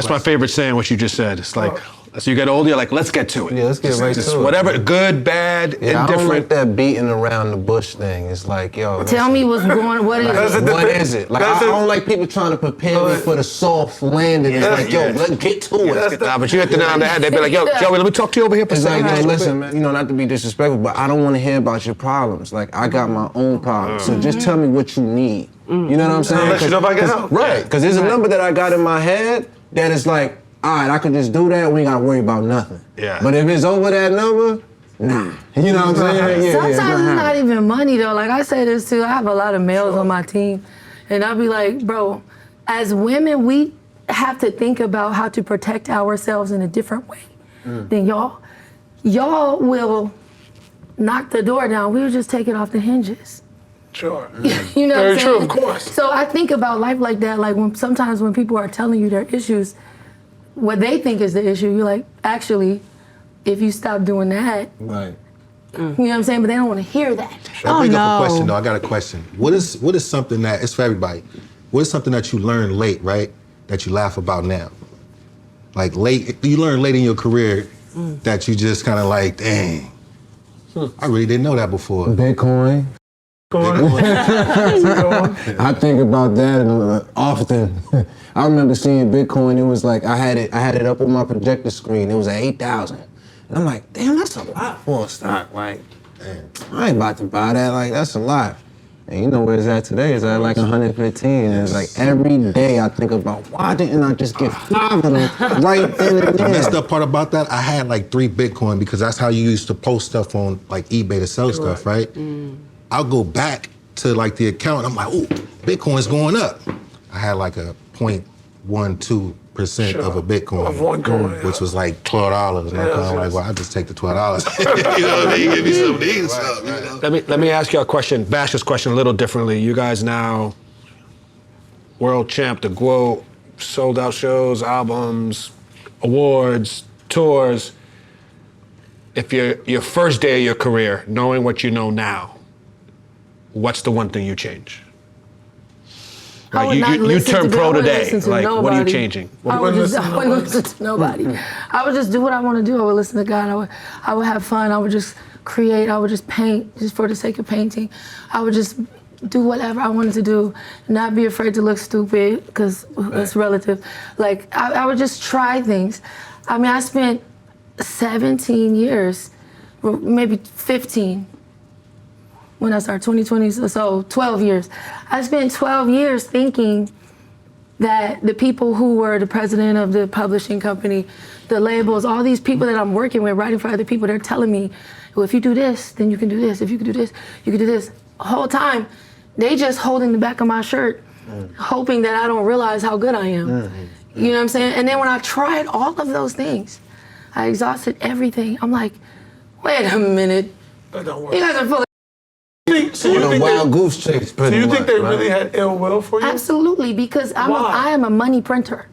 my favorite saying. What you just said. It's like, so you get older, you're like, let's get to it. Yeah, let's get right to it. Whatever, good, bad, Yeah, I don't like indifferent. that beating around the bush thing. It's like, yo. Tell me what's going. What is it? What is it? Like, I don't like people trying to prepare me for the soft landing. It's like, yo, let's get to it. Nah, but you hit the nail on the head. They'd be like, yo, Joey, let me talk to you over here for a It's like, second. yo, listen, man, not to be disrespectful, but I don't want to hear about your problems. Like, I got my own problems. So just tell me what you need. You know what I'm saying? Let you know if I can help. Right, because there's a number that I got in my head that is like, all right, I can just do that. We ain't got to worry about nothing. Yeah. But if it's over that number, nah. You know what I'm saying? Yeah, Sometimes it's not even money though. Like I say this too, I have a lot of males on my team. And I'll be like, bro, as women, we have to think about how to protect ourselves in a different way than y'all. Y'all will knock the door down. We will just take it off the hinges. Sure. You know Very what I'm true, saying? of course. So I think about life like that. Like sometimes when people are telling you their issues, what they think is the issue, you're like, actually, if you stop doing that, Right. you know what I'm saying? But they don't want to hear that. I bring up a question though. I got a question. What is something that it's for everybody? What is something that you learned late, right? That you laugh about now? Like late, you learned late in your career that you just kind of like, dang, I really didn't know that before. Bitcoin. I think about that often. I remember seeing Bitcoin. It was like I had it up on my projector screen. It was at 8,000, and I'm like, damn, that's a lot for a stock. Like, I ain't about to buy that. Like, that's a lot. And you know where it's at today? It's at like 115. And it's like every day I think about why didn't I just get 5 of them right then and The there? messed up part about that, I had like 3 Bitcoin because that's how you used to post stuff on like eBay to sell stuff, right? I'll go back to like the account. I'm like, ooh, Bitcoin's going up. I had like a 0.12% of a Bitcoin, Of one coin, yeah. which was like $12. And I'm like, well, I just take the $12. You know what I mean? Give me something to eat, something. You know? Let me ask you a question, bash this question a little differently. You guys now world champ, the GWO, sold out shows, albums, awards, tours. If your first day of your career, knowing what you know now, what's the one thing you change? I would Like not you listen turn to- I pro wouldn't today. listen to Like, what are you nobody. changing? I would listen to nobody. I would just do what I want to do. I would listen to God. I would have fun. I would just create. I would just paint just for the sake of painting. I would just do whatever I wanted to do, not be afraid to look stupid because it's relative. Like I would just try things. I mean, I spent 17 years, maybe 15. When I started 2020, so 12 years. I spent 12 years thinking that the people who were the president of the publishing company, the labels, all these people that I'm working with, writing for other people, they're telling me, well, if you do this, then you can do this. If you can do this, you can do this. The whole time, they just holding the back of my shirt, hoping that I don't realize how good I am. You know what I'm saying? And then when I tried all of those things, I exhausted everything. I'm like, wait a minute. That don't work. You guys are full of So you The think wild they, goose chase, so pretty you much, think they right? really had ill will for you? Absolutely, because I am a money printer.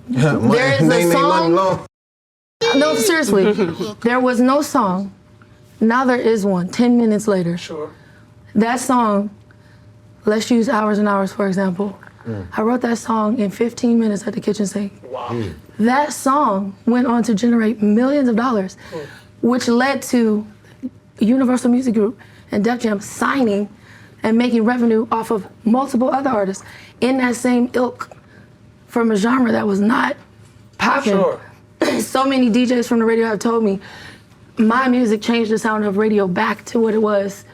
There is a Muni song. Long. No, seriously, there was no song. Now there is one. 10 minutes later, Sure. that song. Let's use Hours and Hours for example. I wrote that song in 15 minutes at the kitchen sink. Wow. That song went on to generate millions of dollars, which led to Universal Music Group and Def Jam signing and making revenue off of multiple other artists in that same ilk from a genre that was not popping. Sure. So many DJs from the radio have told me my music changed the sound of radio back to what it was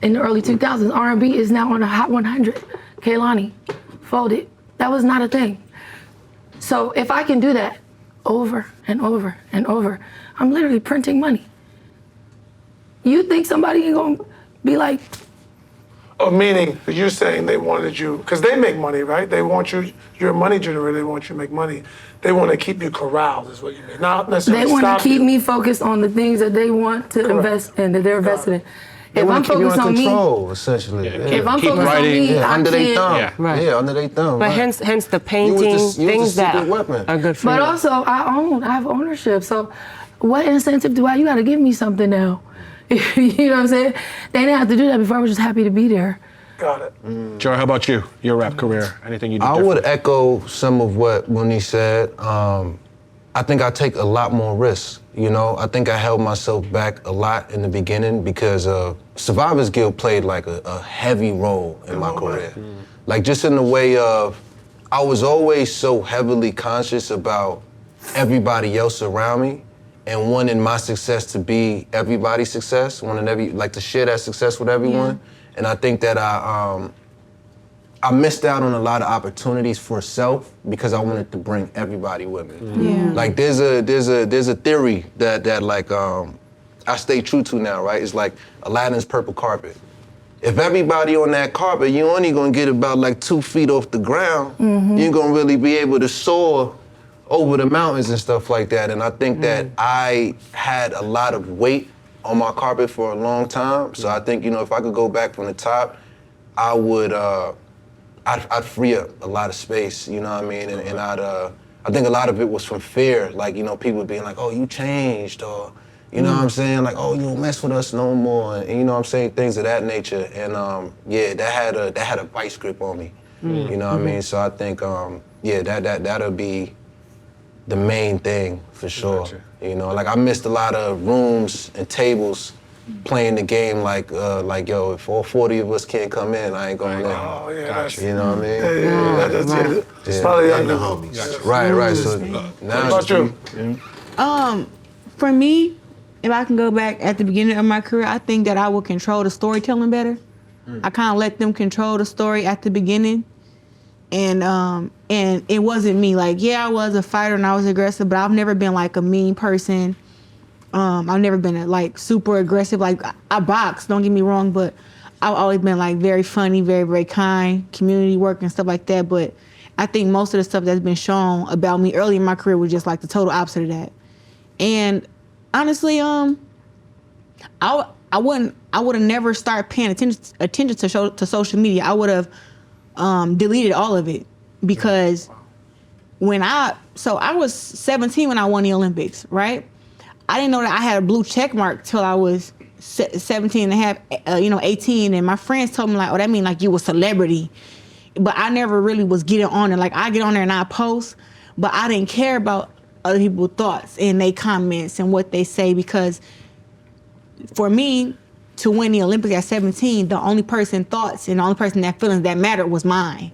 in the early 2000s. R&B is now on the Hot 100. Kehlani, Folded. That was not a thing. So if I can do that over and over and over, I'm literally printing money. You think somebody ain't gonna be like, Oh, meaning you're saying they wanted you, because they make money, right? They want you, you're a money generator, they want you to make money. They want to keep you corralled, is what you mean. Not necessarily they want stop to keep you. me focused on the things that they want to Correct. invest in, that they're invested in. They If want I'm to keep you focused in on me, control, essentially. if I'm Keep focused on writing. me, Yeah, I under their thumb. can't. Yeah. Yeah, under their thumb. But right. hence the You was painting, the things that secret weapon. are good for But you. also, I have ownership. So what incentive do I? You got to give me something now. You know what I'm saying? They didn't have to do that before. I was just happy to be there. Got it. Joe, how about you? Your rap career? Anything you did I different? would echo some of what Muni said. I think I take a lot more risks. You know, I think I held myself back a lot in the beginning because Survivor's Guild played like a heavy role in my career. Like just in the way of, I was always so heavily conscious about everybody else around me and wanting my success to be everybody's success, wanting like to share that success with everyone. And I think that I missed out on a lot of opportunities for self because I wanted to bring everybody with me. Yeah. Like there's a theory that like I I stay true to now, right? It's like Aladdin's purple carpet. If everybody on that carpet, you only gonna get about like 2 feet off the ground. You ain't gonna really be able to soar over the mountains and stuff like that. And I think that I had a lot of weight on my carpet for a long time. So I think, you know, if I could go back from the top, I would, I'd free up a lot of space, you know what I mean? And I think a lot of it was from fear, like, you know, people being like, oh, you changed, or, you know what I'm saying? Like, oh, you don't mess with us no more. And you know what I'm saying? Things of that nature. And yeah, that had a vice grip on me. You know what I mean? So I think, yeah, that'll be the main thing for sure. Gotcha. You know, like I missed a lot of rooms and tables playing the game like yo, if all 40 of us can't come in, I ain't going in. Oh, yeah, Gotcha. You know what I mean? Yeah, that's it. Yeah. Probably And the under homies. Right. So What now about you? For me, if I can go back at the beginning of my career, I think that I would control the storytelling better. I kind of let them control the story at the beginning. And it wasn't me. Like, yeah, I was a fighter and I was aggressive, but I've never been like a mean person. I've never been like super aggressive. Like I box, don't get me wrong, but I've always been like very funny, very, very kind, community work and stuff like that. But I think most of the stuff that's been shown about me early in my career was just like the total opposite of that. And honestly, I would have never started paying attention to social media. I would have deleted all of it because I was 17 when I won the Olympics, right? I didn't know that I had a blue check mark till I was 17 and a half, 18, and my friends told me like, oh, that mean like you a celebrity. But I never really was getting on it. Like I get on there and I post, but I didn't care about other people's thoughts and their comments and what they say, because for me to win the Olympics at 17, the only person thoughts and the only person that feelings that mattered was mine.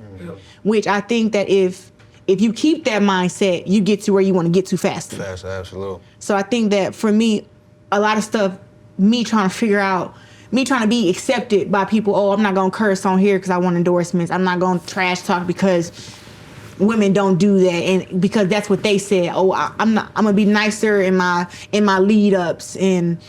Which I think that if you keep that mindset, you get to where you want to get to faster. Faster, absolutely. So I think that for me, a lot of stuff, me trying to be accepted by people. Oh, I'm not gonna curse on here because I want endorsements. I'm not gonna trash talk because women don't do that, and because that's what they said. Oh, I'm gonna be nicer in my lead ups, and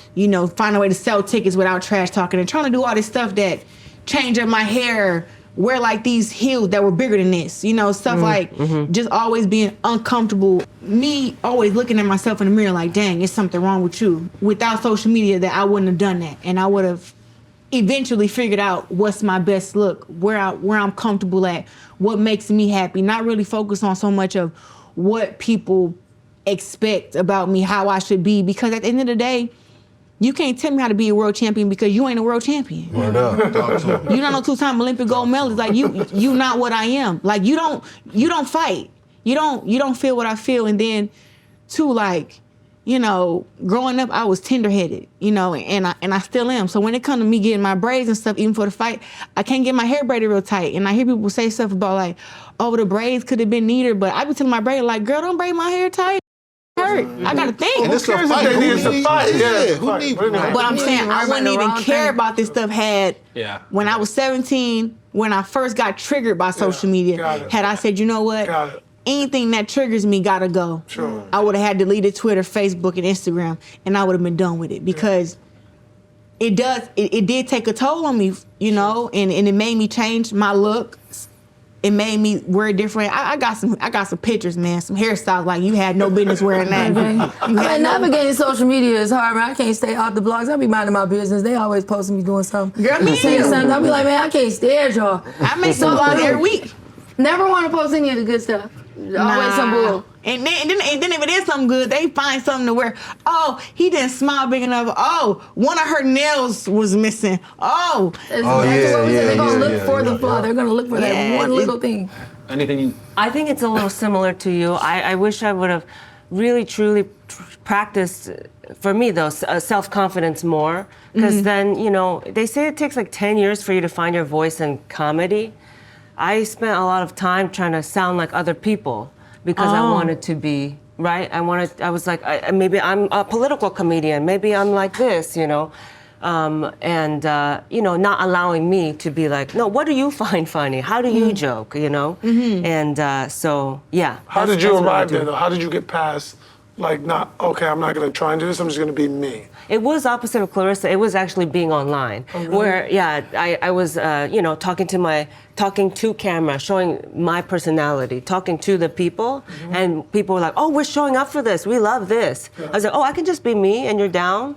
find a way to sell tickets without trash talking, and trying to do all this stuff that change up my hair, wear like these heels that were bigger than this, stuff like just always being uncomfortable. Me always looking at myself in the mirror like, dang, it's something wrong with you. Without social media, that I wouldn't have done that, and I would have eventually figured out what's my best look, where I'm comfortable at, what makes me happy. Not really focus on so much of what people expect about me, how I should be, because at the end of the day, you can't tell me how to be a world champion because you ain't a world champion. Word up. You're not no two-time Olympic gold medalist. Like you not what I am. Like you don't fight. You don't feel what I feel. And then too, like, growing up I was tender-headed, and I still am. So when it comes to me getting my braids and stuff, even for the fight, I can't get my hair braided real tight. And I hear people say stuff about like, oh, the braids could have been neater, but I be telling my braider like, girl, don't braid my hair tight. Hurt. I gotta think. And it's a cares if fight. they Who need to needs- fight? Yeah, who needs? But I'm saying I wouldn't even care about this stuff when I was 17, when I first got triggered by social media. Had I said, you know what? Anything that triggers me gotta go. Sure. I would have had deleted Twitter, Facebook, and Instagram, and I would have been done with it, because it did take a toll on me, and it made me change my look. It made me wear different. I got some pictures, man, some hairstyles like you had no business wearing that. Navigating social media is hard, man. I can't stay off the blogs. I be minding my business. They always posting me doing something. Girl, me saying too. something. I be like, man, I can't stand y'all. I make some blogs every week. Never want to post any of the good stuff. Always some bull. And then if it is something good, they find something to wear. Oh, he didn't smile big enough. Oh, one of her nails was missing. Oh. They're gonna look for the flaw. They're gonna look for that one little thing. Anything? I think it's a little similar to you. I wish I would have really, truly practiced, for me though, self-confidence more. Because then, they say it takes like 10 years for you to find your voice in comedy. I spent a lot of time trying to sound like other people because I wanted to be, right? I was like, maybe I'm a political comedian, maybe I'm like this, not allowing me to be like, no, what do you find funny? How do you joke, And so, yeah. How did you arrive there though? How did you get past Like, not, okay, I'm not gonna try and do this, I'm just gonna be me. It was opposite of Claressa. It was actually being online, where I was talking to camera, showing my personality, talking to the people, and people were like, "Oh, we're showing up for this. We love this." I was like, "Oh, I can just be me, and you're down."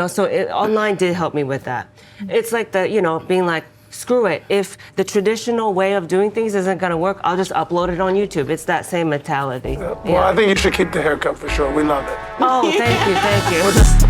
So online did help me with that. It's like being like, screw it. If the traditional way of doing things isn't gonna work, I'll just upload it on YouTube. It's that same mentality. Well, I think you should keep the haircut for sure. We love it. Oh, thank you.